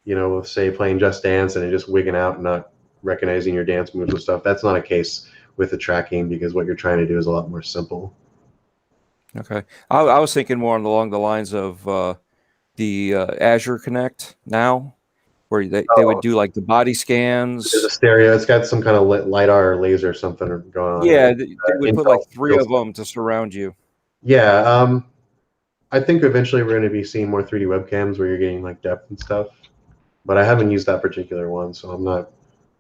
with say playing Just Dance and it just wigging out and not recognizing your dance moves and stuff, that's not a case with the tracking because what you're trying to do is a lot more simple. Okay, I was thinking more along the lines of the Azure Connect now, where they would do like the body scans. There's a stereo. It's got some kind of lidar or laser or something going on. Yeah, Right? they would put Intel like 3 of them to surround you. Yeah, I think eventually we're going to be seeing more 3D webcams where you're getting like depth and stuff. But I haven't used that particular one, so I'm not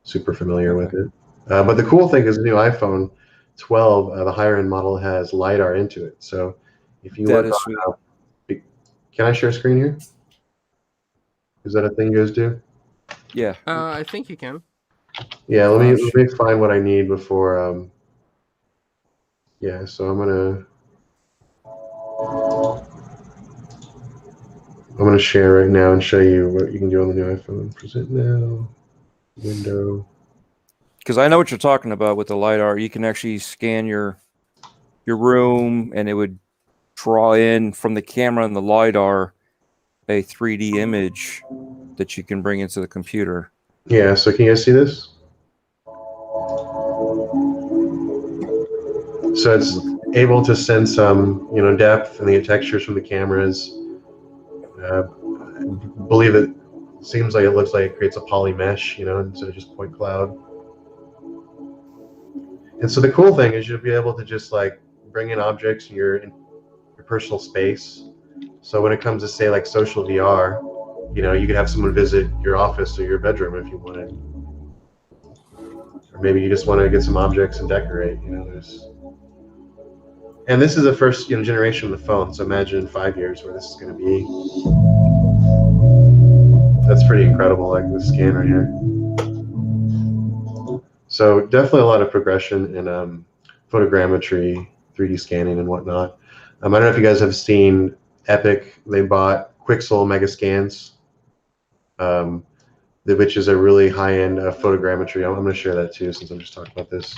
super familiar with it. But the cool thing is the new iPhone 12, the higher end model, has lidar into it. So if you That look is sweet. on, can I share screen here? Is that a thing you guys do? Yeah. I think you can. Yeah, let Gosh. me find what I need before. Yeah, so I'm gonna share right now and show you what you can do on the new iPhone. Present now, window. Because I know what you're talking about with the lidar. You can actually scan your room, and it would draw in from the camera and the lidar a 3D image that you can bring into the computer. Yeah, so can you guys see this? So it's able to sense some, depth and the textures from the cameras. Believe it seems like it looks like it creates a poly mesh, instead of just point cloud. And so the cool thing is you'll be able to just like bring in objects in your personal space. So when it comes to say like social VR, you could have someone visit your office or your bedroom if you wanted. Or maybe you just want to get some objects and decorate, And this is the first generation of the phone, so imagine in 5 years where this is going to be. That's pretty incredible, like the scan right here. So definitely a lot of progression in photogrammetry, 3D scanning, and whatnot. I don't know if you guys have seen Epic. They bought Quixel Mega Scans, which is a really high-end photogrammetry. I'm going to share that too, since I'm just talking about this.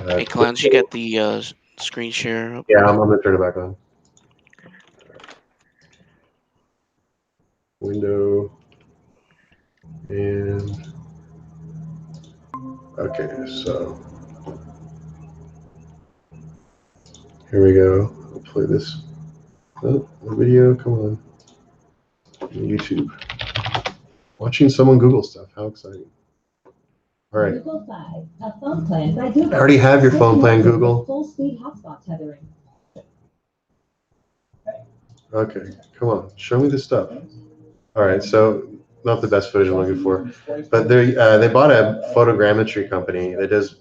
Hey, Clowns, you got the screen share up? Yeah, I'm going to turn it back on. Window. And okay, so here we go. I'll play this. Oh, the video, come on. YouTube. Watching someone Google stuff. How exciting. All right. I already have your phone plan, Google. Full speed hotspot tethering. Okay, come on. Show me this stuff. All right, so not the best footage I'm looking for, but they bought a photogrammetry company that has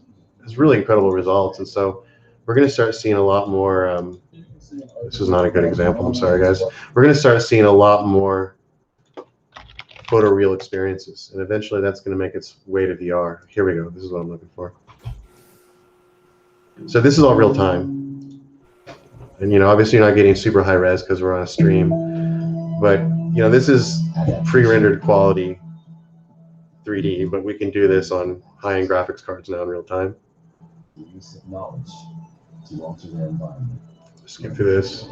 really incredible results, and so we're going to start seeing a lot more. This is not a good example. I'm sorry, guys. We're going to start seeing a lot more photoreal experiences, and eventually that's going to make its way to VR. Here we go. This is what I'm looking for. So this is all real time, and obviously you're not getting super high res because we're on a stream, but this is pre-rendered quality 3D, but we can do this on high-end graphics cards now in real time. The use of knowledge to alter their environment. Skip through this.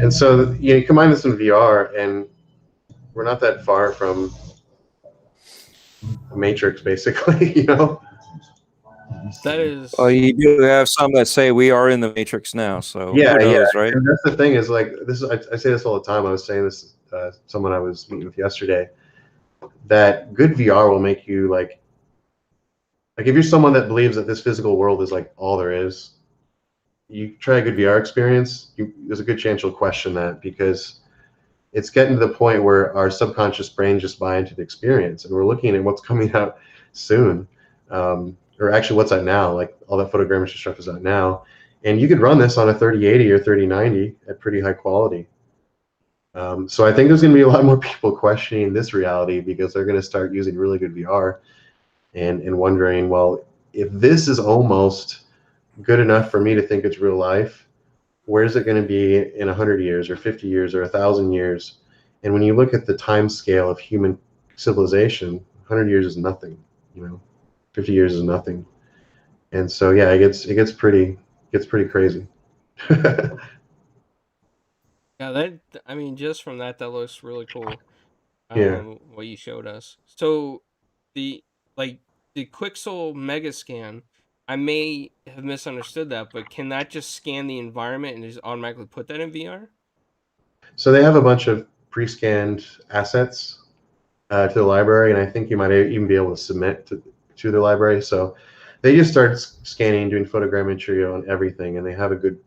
And so combine this in VR, and we're not that far from a Matrix, basically. You know. That is. Well, you do have some that say we are in the Matrix now, so Yeah, who knows, right? And that's the thing is like this. I say this all the time. I was saying this someone I was meeting with yesterday. That good VR will make you like if you're someone that believes that this physical world is like all there is, you try a good VR experience. There's a good chance you'll question that because it's getting to the point where our subconscious brain just buy into the experience, and we're looking at what's coming out soon, or actually what's out now. Like all that photogrammetry stuff is out now, and you could run this on a 3080 or 3090 at pretty high quality. So I think there's going to be a lot more people questioning this reality because they're going to start using really good VR and wondering, well, if this is almost good enough for me to think it's real life, where is it going to be in 100 years or 50 years or 1,000 years? And when you look at the time scale of human civilization, 100 years is nothing, 50 years is nothing. And so, yeah, it gets pretty crazy. Yeah, I mean, just from that looks really cool. Yeah. What you showed us. So the the Quixel Mega Scan, I may have misunderstood that, but can that just scan the environment and just automatically put that in VR? So they have a bunch of pre-scanned assets to the library, and I think you might even be able to submit to the library. So they just start scanning, doing photogrammetry on everything, and they have a good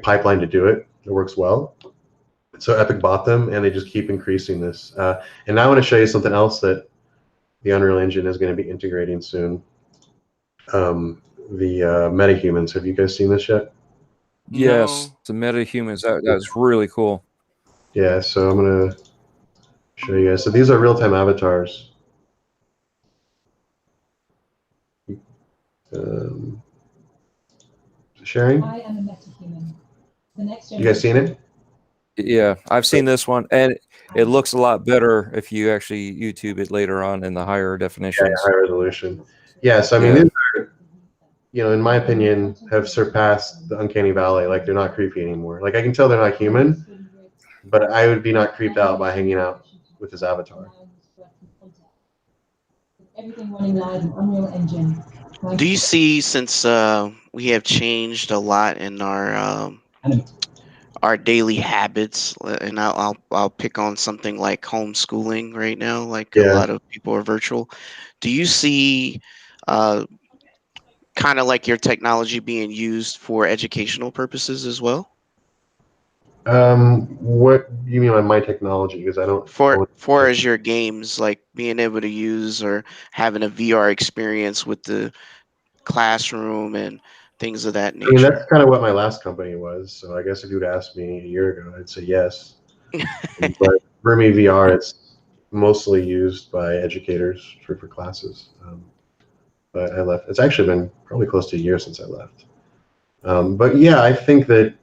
pipeline to do it. It works well. So Epic bought them, and they just keep increasing this. And now I want to show you something else that the Unreal Engine is going to be integrating soon. The metahumans. Have you guys seen this yet? Yes, No. the metahumans. That was really cool. Yeah, so I'm going to show you guys. So these are real-time avatars. Sharing? I am a metahuman. The next You guys seen it? Yeah, I've seen this one, and it looks a lot better if you actually YouTube it later on in the higher definitions. Yeah, high resolution. Yeah, so I mean, these are, in my opinion, have surpassed the Uncanny Valley. Like, they're not creepy anymore. Like, I can tell they're not human, but I would be not creeped out by hanging out with his avatar. Everything running live in Unreal Engine. Do you see, since we have changed a lot in our daily habits, and I'll pick on something like homeschooling right now, like a lot of people are virtual. Do you see kind of like your technology being used for educational purposes as well? What do you mean by my technology? Because I don't. For as your games, like being able to use or having a VR experience with the classroom and things of that nature. I mean, that's kind of what my last company was. So I guess if you'd asked me a year ago, I'd say yes. But for me, VR, it's mostly used by educators for classes. But I left. It's actually been probably close to a year since I left. But yeah, I think that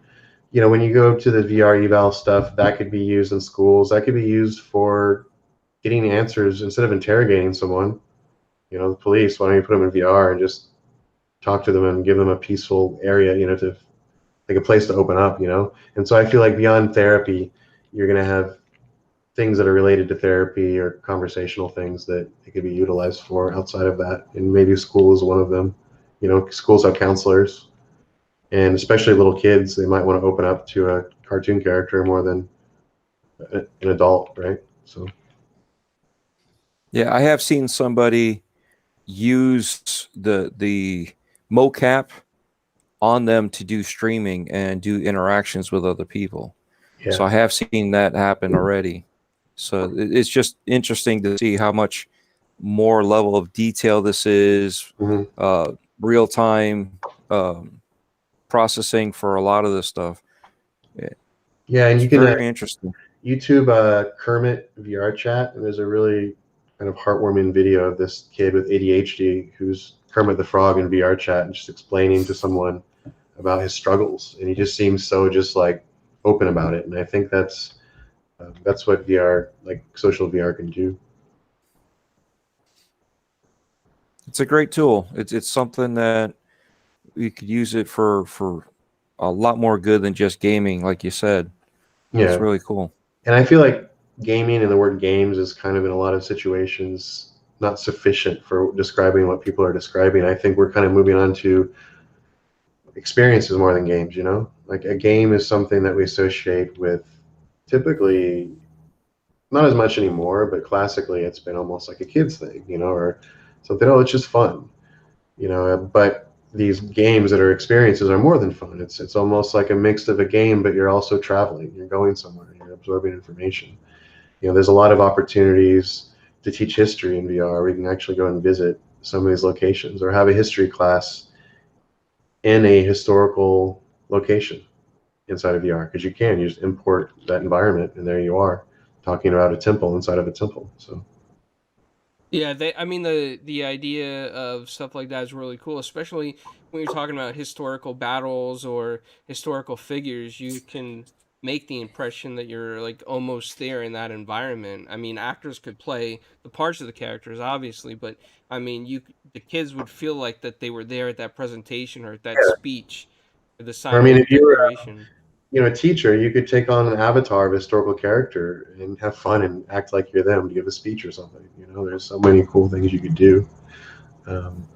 when you go to the VR eval stuff, that could be used in schools. That could be used for getting answers instead of interrogating someone. The police. Why don't you put them in VR and just talk to them and give them a peaceful area, to like a place to open up, And so I feel like beyond therapy, you're going to have things that are related to therapy or conversational things that it could be utilized for outside of that. And maybe school is one of them. Schools have counselors, and especially little kids, they might want to open up to a cartoon character more than an adult, right? So. Yeah, I have seen somebody use the mocap on them to do streaming and do interactions with other people. Yeah. So I have seen that happen already. So it's just interesting to see how much more level of detail this is, real time processing for a lot of this stuff. Yeah, and it's you can very interesting. YouTube Kermit VR chat, and there's a really kind of heartwarming video of this kid with ADHD who's Kermit the Frog in VR chat and just explaining to someone about his struggles, and he just seems so just like open about it. And I think that's what VR, like social VR, can do. It's a great tool. It's something that we could use it for a lot more good than just gaming, like you said. Yeah, it's really cool. And I feel like gaming and the word games is kind of in a lot of situations not sufficient for describing what people are describing. I think we're kind of moving on to experiences more than games, you know? Like a game is something that we associate with typically not as much anymore, but classically it's been almost like a kid's thing, you know, or something, oh, it's just fun, you know, but these games that are experiences are more than fun. It's almost like a mix of a game, but you're also traveling, you're going somewhere, you're absorbing information. You know, there's a lot of opportunities to teach history in VR. We can actually go and visit some of these locations or have a history class in a historical location inside of VR, because you just import that environment and there you are talking about a temple inside of a temple. So Yeah, I mean the idea of stuff like that is really cool, especially when you're talking about historical battles or historical figures. You can make the impression that you're like almost there in that environment. I mean, actors could play the parts of the characters, obviously, but I mean, the kids would feel like that they were there at that presentation or at that yeah. speech, or the Or, I signing mean, of the if you were declaration. a teacher, you could take on an avatar of a historical character and have fun and act like you're them to give a speech or something. You know, there's so many cool things you could do. Um,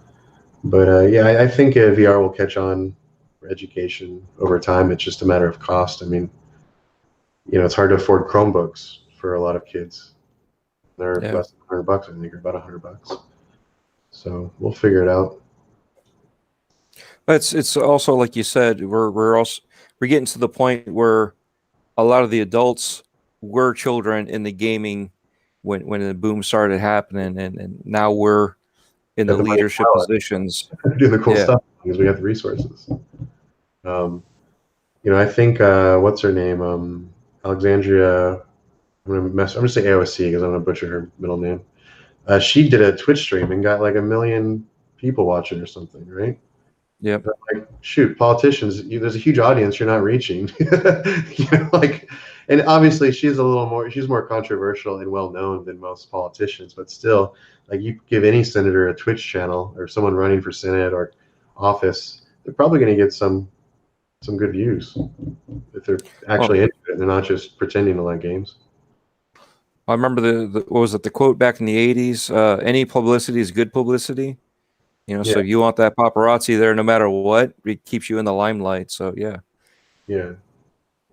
but yeah, I think VR will catch on for education over time. It's just a matter of cost. I mean, you know, it's hard to afford Chromebooks for a lot of kids. They're Yeah. less than $100, I think, or about $100. So we'll figure it out. But it's also like you said, we're getting to the point where a lot of the adults were children in the gaming when the boom started happening, and now we're in Got the the money and leadership talent positions. to do the cool Yeah. stuff because we have the resources. You know, I think what's her name? Alexandria. I'm gonna say AOC because I'm gonna butcher her middle name. She did a Twitch stream and got like 1 million people watching or something, right? Yep. Like, shoot, politicians, there's a huge audience you're not reaching. You know, like, and obviously she's more controversial and well known than most politicians, but still, like, you give any senator a Twitch channel or someone running for Senate or office, they're probably going to get some good views if they're actually Well, into it and they're not just pretending to like games. I remember what was it, the quote back in the 80s? Any publicity is good publicity. You know, Yeah, so you want that paparazzi there no matter what. It keeps you in the limelight. So yeah, yeah,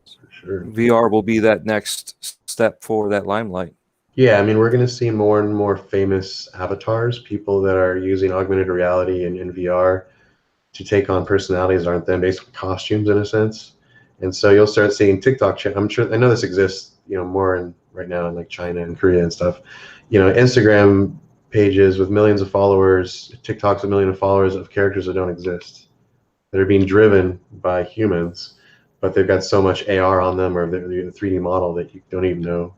for sure. VR will be that next step for that limelight. Yeah, I mean, we're going to see more and more famous avatars, people that are using augmented reality and VR to take on personalities that aren't them, basically costumes in a sense. And so you'll start seeing TikTok. I'm sure, I know this exists, you know, more in right now in like China and Korea and stuff. You know, Instagram pages with millions of followers, TikToks with millions of followers of characters that don't exist, that are being driven by humans, but they've got so much AR on them or they're a 3D model that you don't even know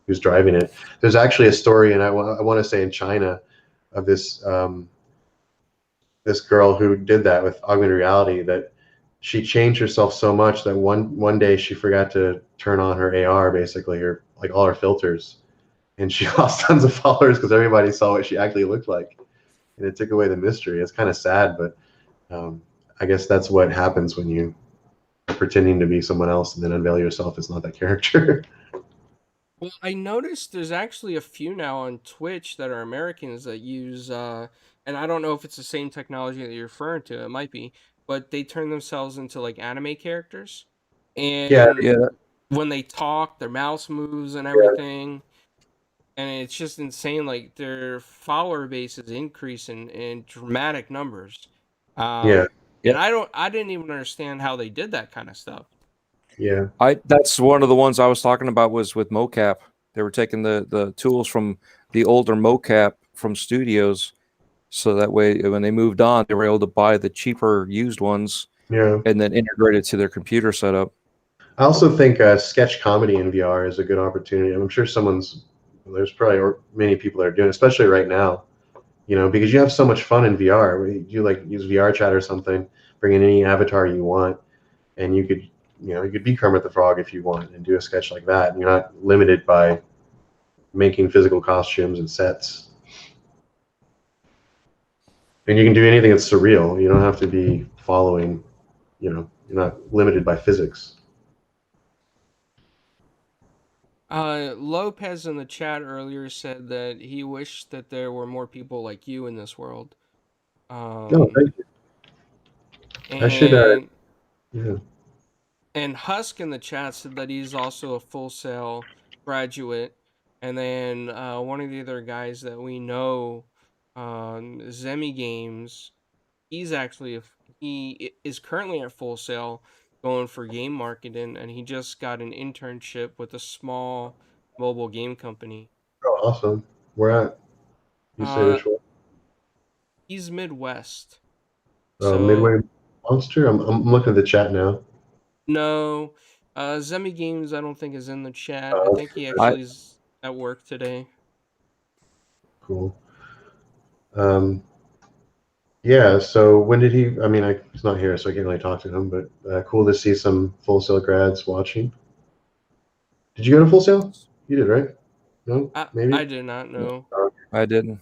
who's driving it. There's actually a story, and I want to say in China, of this girl who did that with augmented reality, that she changed herself so much that one day she forgot to turn on her AR, basically, her like all her filters, and she lost tons of followers because everybody saw what she actually looked like, and it took away the mystery. It's kind of sad, but I guess that's what happens when you are pretending to be someone else and then unveil yourself as not that character. Well, I noticed there's actually a few now on Twitch that are Americans that use, and I don't know if it's the same technology that you're referring to. It might be, but they turn themselves into like anime characters, Yeah, and Yeah. when they talk, their mouse moves and yeah, everything, and it's just insane. Like their follower base is increasing in dramatic numbers. yeah, And Yep. I didn't even understand how they did that kind of stuff. yeah. That's one of the ones I was talking about was with mocap. They were taking the tools from the older mocap from studios, so that way when they moved on, they were able to buy the cheaper used ones Yeah. and then integrate it to their computer setup. I also think sketch comedy in VR is a good opportunity. I'm sure there's probably many people that are doing it, especially right now, you know, because you have so much fun in VR. You like use VR chat or something, bring in any avatar you want, and you could be Kermit the Frog if you want and do a sketch like that. And you're not limited by making physical costumes and sets. And you can do anything that's surreal. You don't have to be following, you know, you're not limited by physics. Lopez in the chat earlier said that he wished that there were more people like you in this world. No, thank you. I should. And Yeah. and Husk in the chat said that he's also a Full Sail graduate. And then one of the other guys that we know, Zemi Games, he's actually he is currently at Full Sail going for game marketing, and he just got an internship with a small mobile game company. Oh, awesome. Where at? You say Uh, which one? he's Midwest. Midway Monster. I'm looking at the chat now. No, Zemi Games I don't think is in the chat. I Oh, think he actually is at work today. cool. Yeah. So when did he? I mean, he's not here, so I can't really talk to him. But cool to see some Full Sail grads watching. Did you go to Full Sail? You did, right? No, maybe. I did not know. I didn't.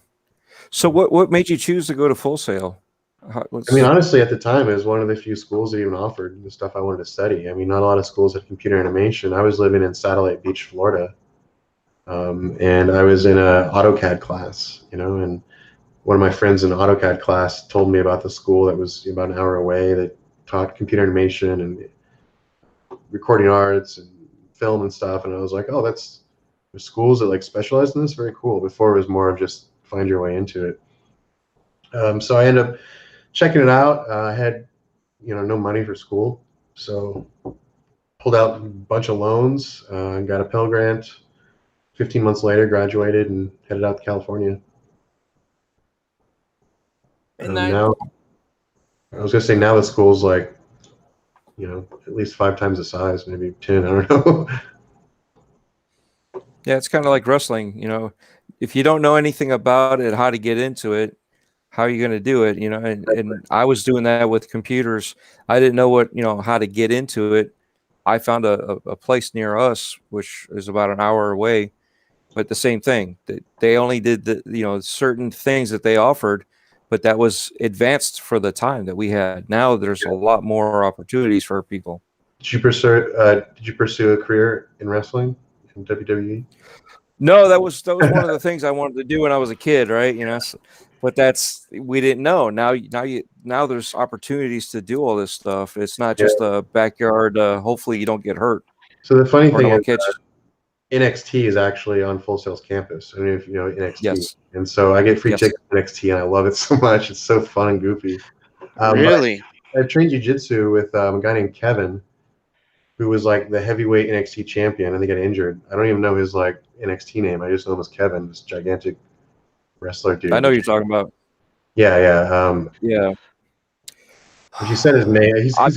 So what made you choose to go to Full Sail? I mean, honestly, at the time, it was one of the few schools that even offered the stuff I wanted to study. I mean, not a lot of schools had computer animation. I was living in Satellite Beach, Florida, and I was in a AutoCAD class, and one of my friends in AutoCAD class told me about the school that was about an hour away that taught computer animation and recording arts and film and stuff. And I was like, oh, there's schools that like specialize in this. Very cool. Before it was more of just find your way into it. So I ended up checking it out. I had, no money for school, so pulled out a bunch of loans and got a Pell Grant. 15 months later, graduated and headed out to California. And now, I was gonna say now the school's like, at least 5 times the size, maybe 10. I don't know. Yeah, it's kind of like wrestling. If you don't know anything about it, how to get into it, how are you going to do it? And I was doing that with computers. I didn't know how to get into it. I found a place near us, which is about an hour away, but the same thing. They only did the certain things that they offered, but that was advanced for the time that we had. Now there's a lot more opportunities for people. Did you pursue a career in wrestling in WWE? No, that was one of the things I wanted to do when I was a kid, right? But we didn't know. Now there's opportunities to do all this stuff. It's not just a backyard. Hopefully you don't get hurt. So the funny thing is, NXT is actually on Full Sail's campus. I don't know if you know NXT. Yes. And so I get free tickets to NXT, and I love it so much. It's so fun and goofy. Really? I trained jiu-jitsu with a guy named Kevin, who was like the heavyweight NXT champion, and he got injured. I don't even know his like NXT name. I just know him as Kevin, this gigantic wrestler dude. I know who you're talking about. Yeah. Yeah. If you said his name, I'm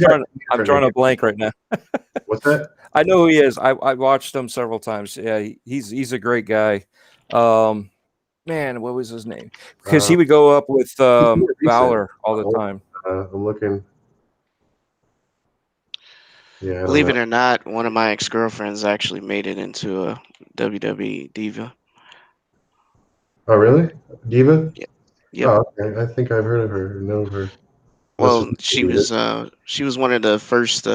drawing a blank right now. What's that? I know who he is. I watched him several times. Yeah, he's a great guy. Man, what was his name? Because he would go up with Valor all the time. I'm looking. Yeah. Believe it or not, one of my ex-girlfriends actually made it into a WWE diva. Oh, really? Diva? Yeah. Yep. Oh, okay. I think I've heard of her, or know of her. Well, she was one of the first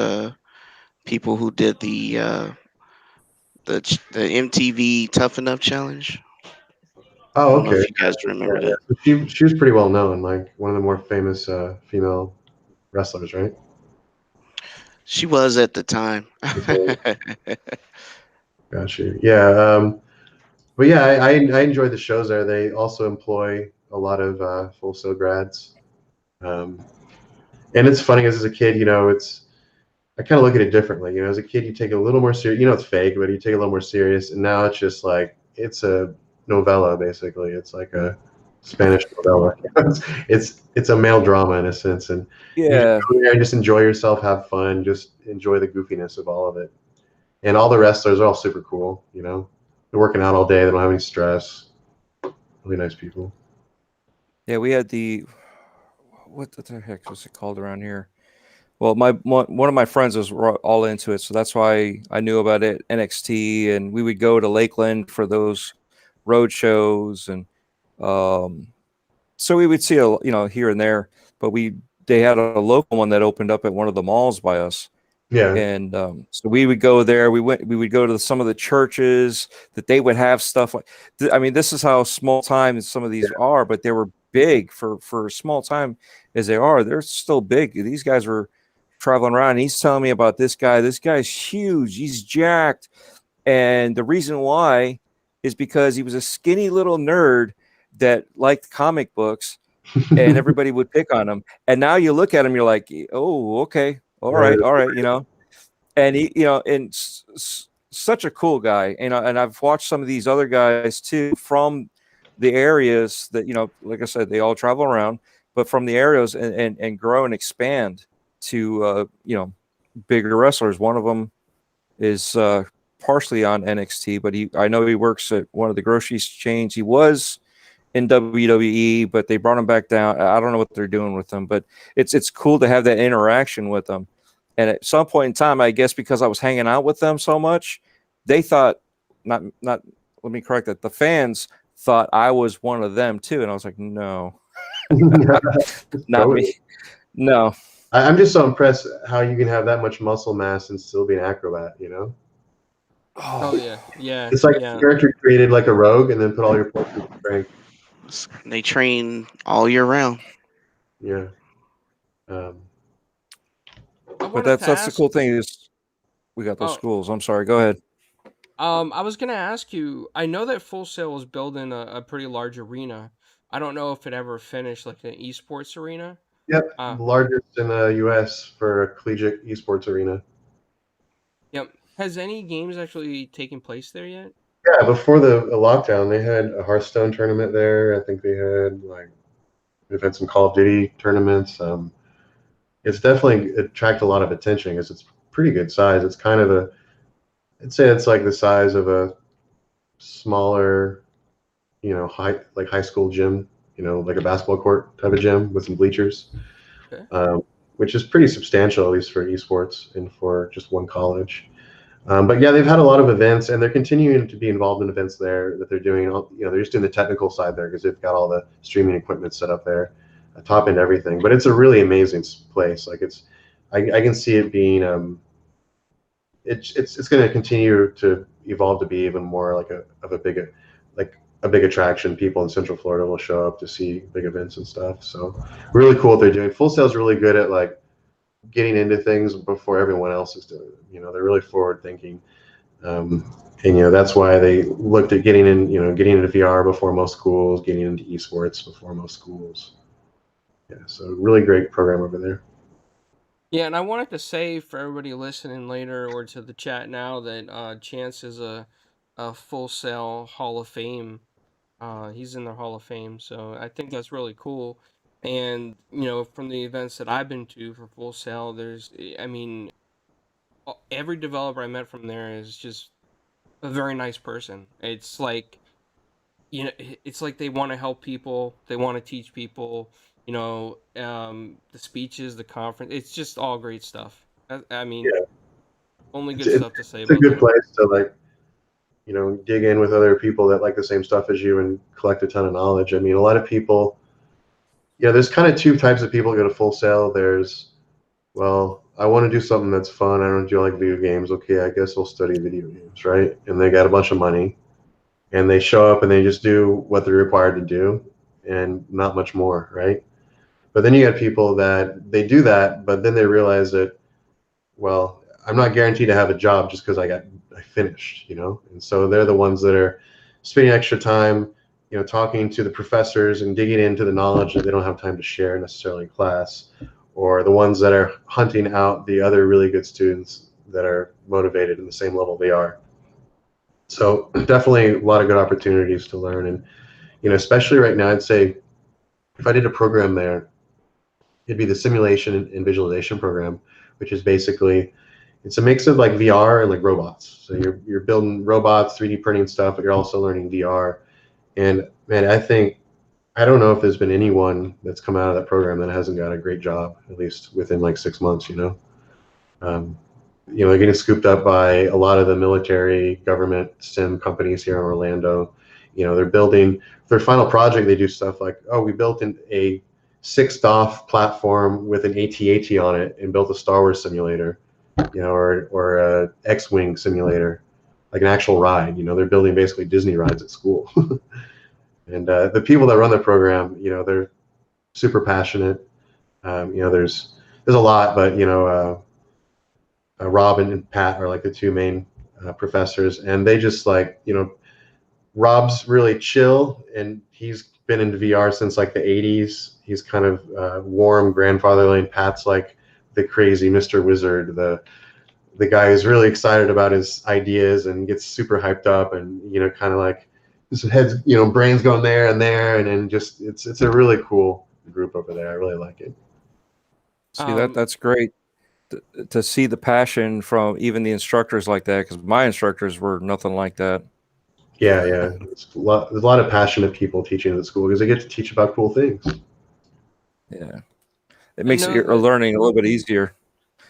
people who did the MTV Tough Enough challenge. Oh, okay. I don't know if you guys remember that. She was pretty well known, like one of the more famous female wrestlers, right? She was at the time. Gotcha. Yeah. But yeah, I enjoy the shows there. They also employ a lot of Full Sail grads. And it's funny as a kid, I kind of look at it differently. As a kid, you take it a little more serious. It's fake, but you take it a little more serious. And now it's just like, it's a novella, basically. It's like a Spanish novella. It's a male drama in a sense. And just enjoy yourself, have fun, just enjoy the goofiness of all of it. And all the wrestlers are all super cool, They're working out all day. They don't have any stress. Really nice people. Yeah, we had what the heck was it called around here? Well, one of my friends was all into it, so that's why I knew about it. NXT, and we would go to Lakeland for those road shows, and so we would see here and there. But they had a local one that opened up at one of the malls by us, Yeah. And so we would go there. We would go to some of the churches that they would have stuff like. I mean, this is how small time some of these are, but they were big for small time as they are. They're still big. These guys were traveling around. And he's telling me about this guy. This guy's huge. He's jacked, and the reason why is because he was a skinny little nerd that liked comic books, and everybody would pick on him. And now you look at him, you're like, oh, okay, all right, you know. And he, you know, and such a cool guy, you know. And I've watched some of these other guys too from the areas that, you know, like I said, they all travel around, but from the areas and grow and expand to you know, bigger wrestlers. One of them is partially on NXT, but I know he works at one of the grocery chains. He was in WWE, but they brought him back down. I don't know what they're doing with him, but it's cool to have that interaction with them. And at some point in time, I guess because I was hanging out with them so much, they thought not. Let me correct that. The fans thought I was one of them too, and I was like, no, not me. No. I'm just so impressed how you can have that much muscle mass and still be an acrobat, you know? Oh yeah, yeah. It's like yeah. a character created like a rogue and then put all your points in strength. They train all year round. Yeah. But that's the cool thing is we got those schools. I'm sorry. Go ahead. I was gonna ask you. I know that Full Sail was building a pretty large arena. I don't know if it ever finished like an esports arena. Yep, largest in the U.S. for a collegiate esports arena. Yep. Has any games actually taken place there yet? Yeah, before the lockdown, they had a Hearthstone tournament there. I think they've had some Call of Duty tournaments. It's definitely attracted a lot of attention because it's pretty good size. It's kind of I'd say it's like the size of a smaller, you know, high school gym, you know, like a basketball court type of gym with some bleachers, Okay. which is pretty substantial, at least for esports and for just one college. But yeah, they've had a lot of events, and they're continuing to be involved in events there that they're doing. You know, they're just doing the technical side there because they've got all the streaming equipment set up there, top end everything. But it's a really amazing place. Like I can see it being it's going to continue to evolve to be even more like a big attraction. People in Central Florida will show up to see big events and stuff. So really cool what they're doing. Full Sail's really good at like getting into things before everyone else is doing it. You know, they're really forward thinking. And you know, that's why they looked at getting into VR before most schools, getting into esports before most schools. Yeah, so really great program over there. Yeah, and I wanted to say for everybody listening later or to the chat now that Chance is a Full Sail Hall of Fame. He's in the Hall of Fame, so I think that's really cool. And you know, from the events that I've been to for Full Sail, I mean, every developer I met from there is just a very nice person. It's like, you know, it's like they want to help people, they want to teach people. You know, the speeches, the conference, it's just all great stuff. I mean, Yeah. only good stuff to say It's a about good that. place to like, you know, dig in with other people that like the same stuff as you and collect a ton of knowledge. I mean, a lot of people, yeah, there's kind of two types of people who go to Full Sail. There's, well, I want to do something that's fun. I don't do like video games. Okay, I guess I'll study video games, right? And they got a bunch of money, and they show up and they just do what they're required to do, and not much more, right? But then you got people that they do that, but then they realize that, well, I'm not guaranteed to have a job just because I finished, you know? And so they're the ones that are spending extra time, you know, talking to the professors and digging into the knowledge that they don't have time to share necessarily in class, or the ones that are hunting out the other really good students that are motivated in the same level they are. So definitely a lot of good opportunities to learn. And, you know, especially right now, I'd say if I did a program there, it'd be the simulation and visualization program, which is basically, it's a mix of like VR and like robots. So you're building robots, 3D printing stuff, but you're also learning VR. And man, I don't know if there's been anyone that's come out of that program that hasn't got a great job, at least within like 6 months, you know. You know, they're getting scooped up by a lot of the military government sim companies here in Orlando. You know, they're building their final project. They do stuff like, oh, we built a 6 DOF platform with an AT-AT on it and built a Star Wars simulator. or a X-wing simulator, like an actual ride. They're building basically Disney rides at school. And the people that run the program, they're super passionate. There's a lot, but Rob and Pat are like the two main professors, and they just Rob's really chill, and he's been into VR since like the 80s. He's kind of warm, grandfatherly, and Pat's like the crazy Mr. Wizard, the guy who's really excited about his ideas and gets super hyped up, and kind of like his head's brains going there and there, and then just it's a really cool group over there. I really like it. See, that's great to see the passion from even the instructors like that, because my instructors were nothing like that. Yeah. There's a lot of passionate people teaching at the school because they get to teach about cool things. Yeah, it makes your learning a little bit easier.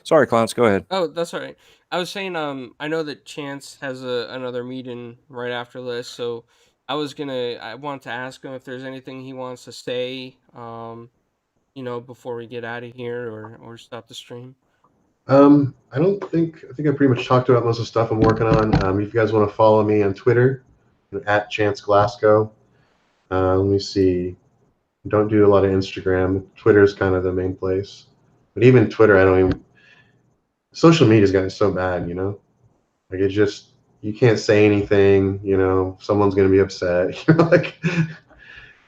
Sorry, Clowns, go ahead. Oh, that's all right. I was saying, I know that Chance has another meeting right after this, so I want to ask him if there's anything he wants to say, before we get out of here or stop the stream. I think I pretty much talked about most of the stuff I'm working on. If you guys want to follow me on Twitter, at Chance Glasco. Let me see. Don't do a lot of Instagram. Twitter's kind of the main place. But even Twitter, social media's gotten so bad, like it just, you can't say anything, someone's going to be upset,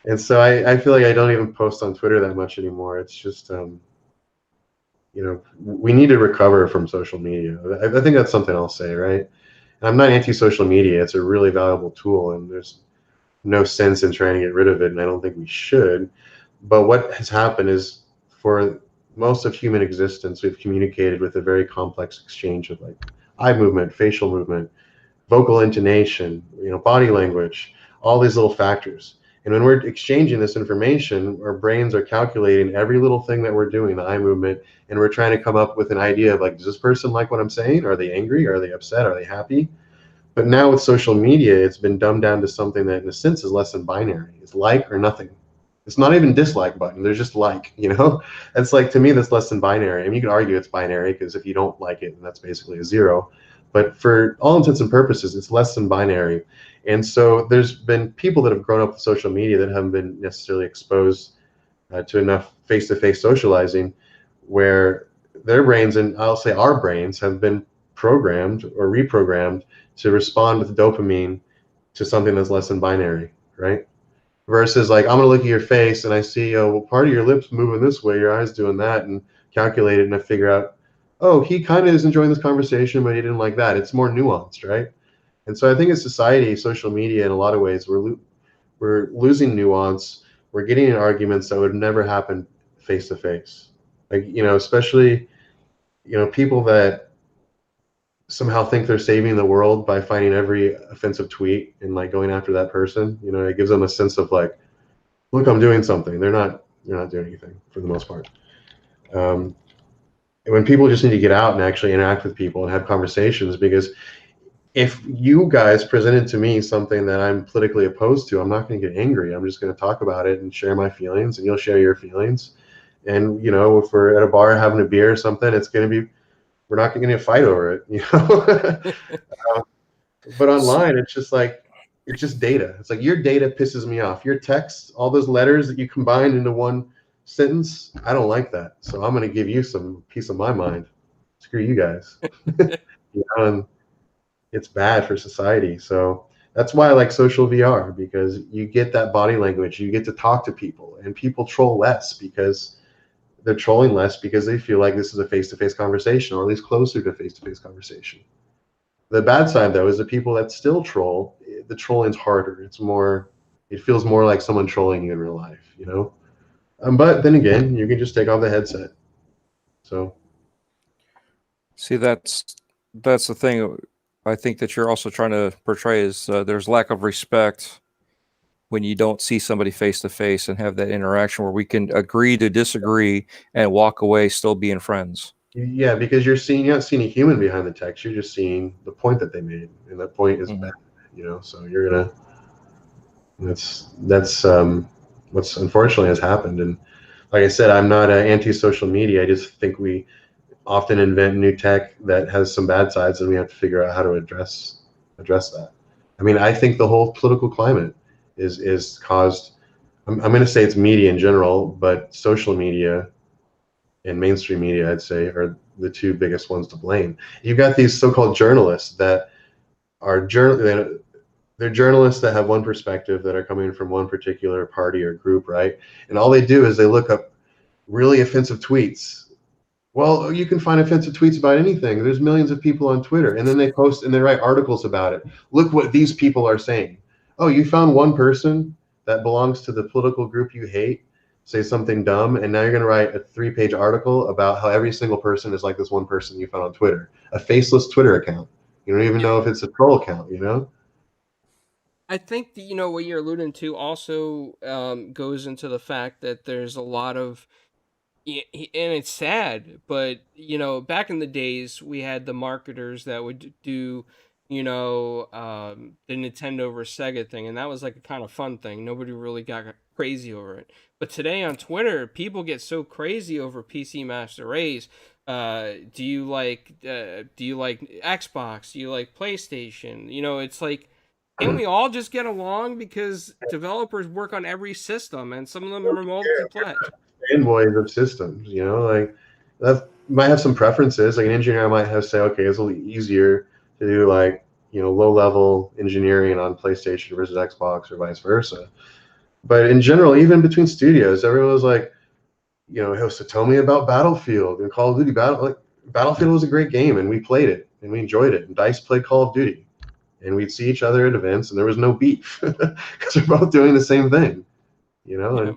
and so I feel like I don't even post on Twitter that much anymore. It's just, we need to recover from social media. I think that's something I'll say, right? And I'm not anti-social media. It's a really valuable tool, and there's no sense in trying to get rid of it, and I don't think we should. But what has happened is, for most of human existence, we've communicated with a very complex exchange of like eye movement, facial movement, vocal intonation, body language, all these little factors. And when we're exchanging this information, our brains are calculating every little thing that we're doing, the eye movement, and we're trying to come up with an idea of like, does this person like what I'm saying? Are they angry? Are they upset? Are they happy? But now with social media, it's been dumbed down to something that in a sense is less than binary. It's like or nothing. It's not even dislike button. There's just like, It's like, to me, that's less than binary. I mean, you can argue it's binary because if you don't like it, then that's basically a 0. But for all intents and purposes, it's less than binary. And so there's been people that have grown up with social media that haven't been necessarily exposed to enough face-to-face socializing, where their brains, and I'll say our brains, have been programmed or reprogrammed to respond with dopamine to something that's less than binary, right? Versus like, I'm going to look at your face and I see, well, part of your lips moving this way, your eyes doing that, and calculate it, and I figure out, oh, he kind of is enjoying this conversation, but he didn't like that. It's more nuanced, right? And so I think as society, social media, in a lot of ways, we're losing nuance. We're getting in arguments that would never happen face to face. Like, especially, people that somehow think they're saving the world by finding every offensive tweet and like going after that person. It gives them a sense of like, look, I'm doing something. They're not doing anything for the most part. When people just need to get out and actually interact with people and have conversations, because if you guys presented to me something that I'm politically opposed to, I'm not going to get angry. I'm just going to talk about it and share my feelings, and you'll share your feelings. And if we're at a bar having a beer or something, we're not going to fight over it, But online, it's just data. It's like, your data pisses me off. Your text, all those letters that you combined into one sentence, I don't like that. So I'm going to give you some piece of my mind. Screw you guys. And it's bad for society. So that's why I like social VR, because you get that body language. You get to talk to people, and people troll less because they're trolling less because they feel like this is a face-to-face conversation, or at least closer to face-to-face conversation. The bad side, though, is the people that still troll, the trolling's harder. It feels more like someone trolling you in real life, But then again, you can just take off the headset. So, see, that's the thing. I think that you're also trying to portray is there's lack of respect when you don't see somebody face to face and have that interaction where we can agree to disagree and walk away still being friends. Yeah, because you're not seeing a human behind the text. You're just seeing the point that they made, and that point is bad. So you're gonna. That's what's unfortunately has happened. And like I said, I'm not anti-social media. I just think we often invent new tech that has some bad sides, and we have to figure out how to address that. I mean, I think the whole political climate is caused. I'm going to say it's media in general, but social media and mainstream media, I'd say, are the two biggest ones to blame. You've got these so-called journalists that are they're journalists that have one perspective, that are coming from one particular party or group, right? And all they do is they look up really offensive tweets. Well, you can find offensive tweets about anything. There's millions of people on Twitter, and then they post and they write articles about it. Look what these people are saying. Oh, you found one person that belongs to the political group you hate say something dumb, and now you're going to write a 3-page article about how every single person is like this one person you found on Twitter, a faceless Twitter account. You don't even know if it's a troll account, you know? I think that, what you're alluding to also goes into the fact that there's a lot of, and it's sad, but back in the days we had the marketers that would do, the Nintendo versus Sega thing, and that was like a kind of fun thing. Nobody really got crazy over it. But today on Twitter, people get so crazy over PC Master Race. Do you like Xbox? Do you like PlayStation? It's like, can't we all just get along? Because developers work on every system, and some of them are multi-plat. Fanboys of systems, like that might have some preferences. Like an engineer might have say, okay, it's a little easier to do like low-level engineering on PlayStation versus Xbox or vice versa. But in general, even between studios, everyone was like, hey, so tell me about Battlefield and Call of Duty. Battlefield was a great game, and we played it and we enjoyed it. And DICE played Call of Duty, and we'd see each other at events, and there was no beef because we're both doing the same thing, And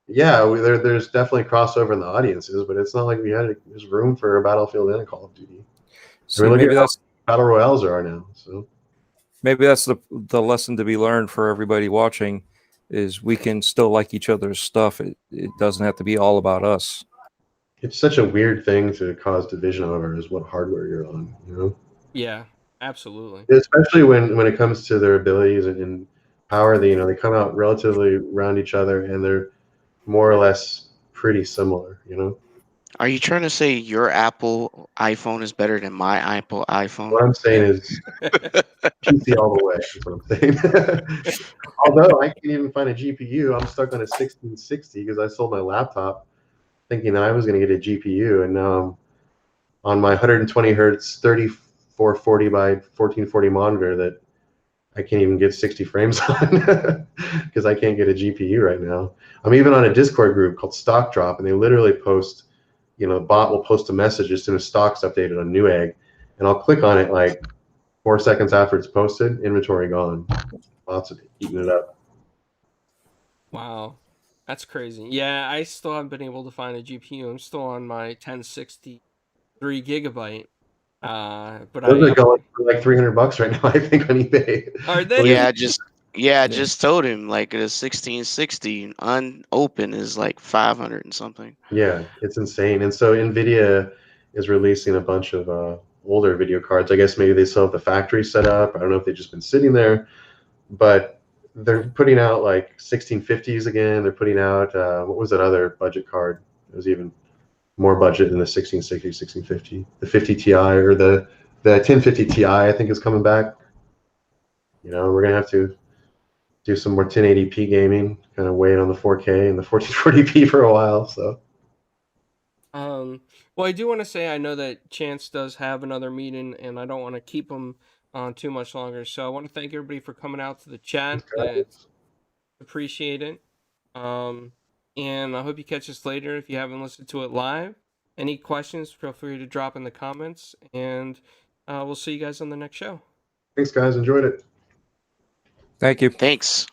yeah, there's definitely crossover in the audiences, but it's not like there's room for a Battlefield and a Call of Duty. So I mean, maybe that's battle royales are now. So maybe that's the lesson to be learned for everybody watching, is we can still like each other's stuff. It doesn't have to be all about us. it's such a weird thing to cause division over, is what hardware you're on, Yeah, absolutely. Especially when it comes to their abilities and power, they come out relatively around each other, and they're more or less pretty similar, Are you trying to say your Apple iPhone is better than my Apple iPhone? What I'm saying is PC all the way. Is what I'm saying. Although I can't even find a GPU, I'm stuck on a 1660 because I sold my laptop thinking that I was going to get a GPU, and now I'm on my 120 hertz 3440 by 1440 monitor that I can't even get 60 frames on because I can't get a GPU right now. I'm even on a Discord group called Stock Drop, and they literally post, the bot will post a message as soon as stock's updated on Newegg, and I'll click on it like 4 seconds after it's posted, inventory gone. Lots of eating it up. Wow, that's crazy. Yeah, I still haven't been able to find a GPU. I'm still on my 1063 gigabyte. But Those are going for like $300 right now, I think, on eBay. Are they? Yeah, I just told him like a 1660 unopened is like 500 and something. Yeah, it's insane. And so NVIDIA is releasing a bunch of older video cards. I guess maybe they still have the factory set up. I don't know if they've just been sitting there, but they're putting out like 1650s again. They're putting out, what was that other budget card? It was even more budget than the 1660, 1650. The 50 Ti or the 1050 Ti, I think, is coming back. We're going to have to do some more 1080p gaming, kind of wait on the 4K and the 1440p for a while. So, well, I do want to say I know that Chance does have another meeting, and I don't want to keep him on too much longer. So I want to thank everybody for coming out to the chat. Appreciate it. And I hope you catch us later if you haven't listened to it live. Any questions, feel free to drop in the comments, and we'll see you guys on the next show. Thanks, guys. Enjoyed it. Thank you. Thanks.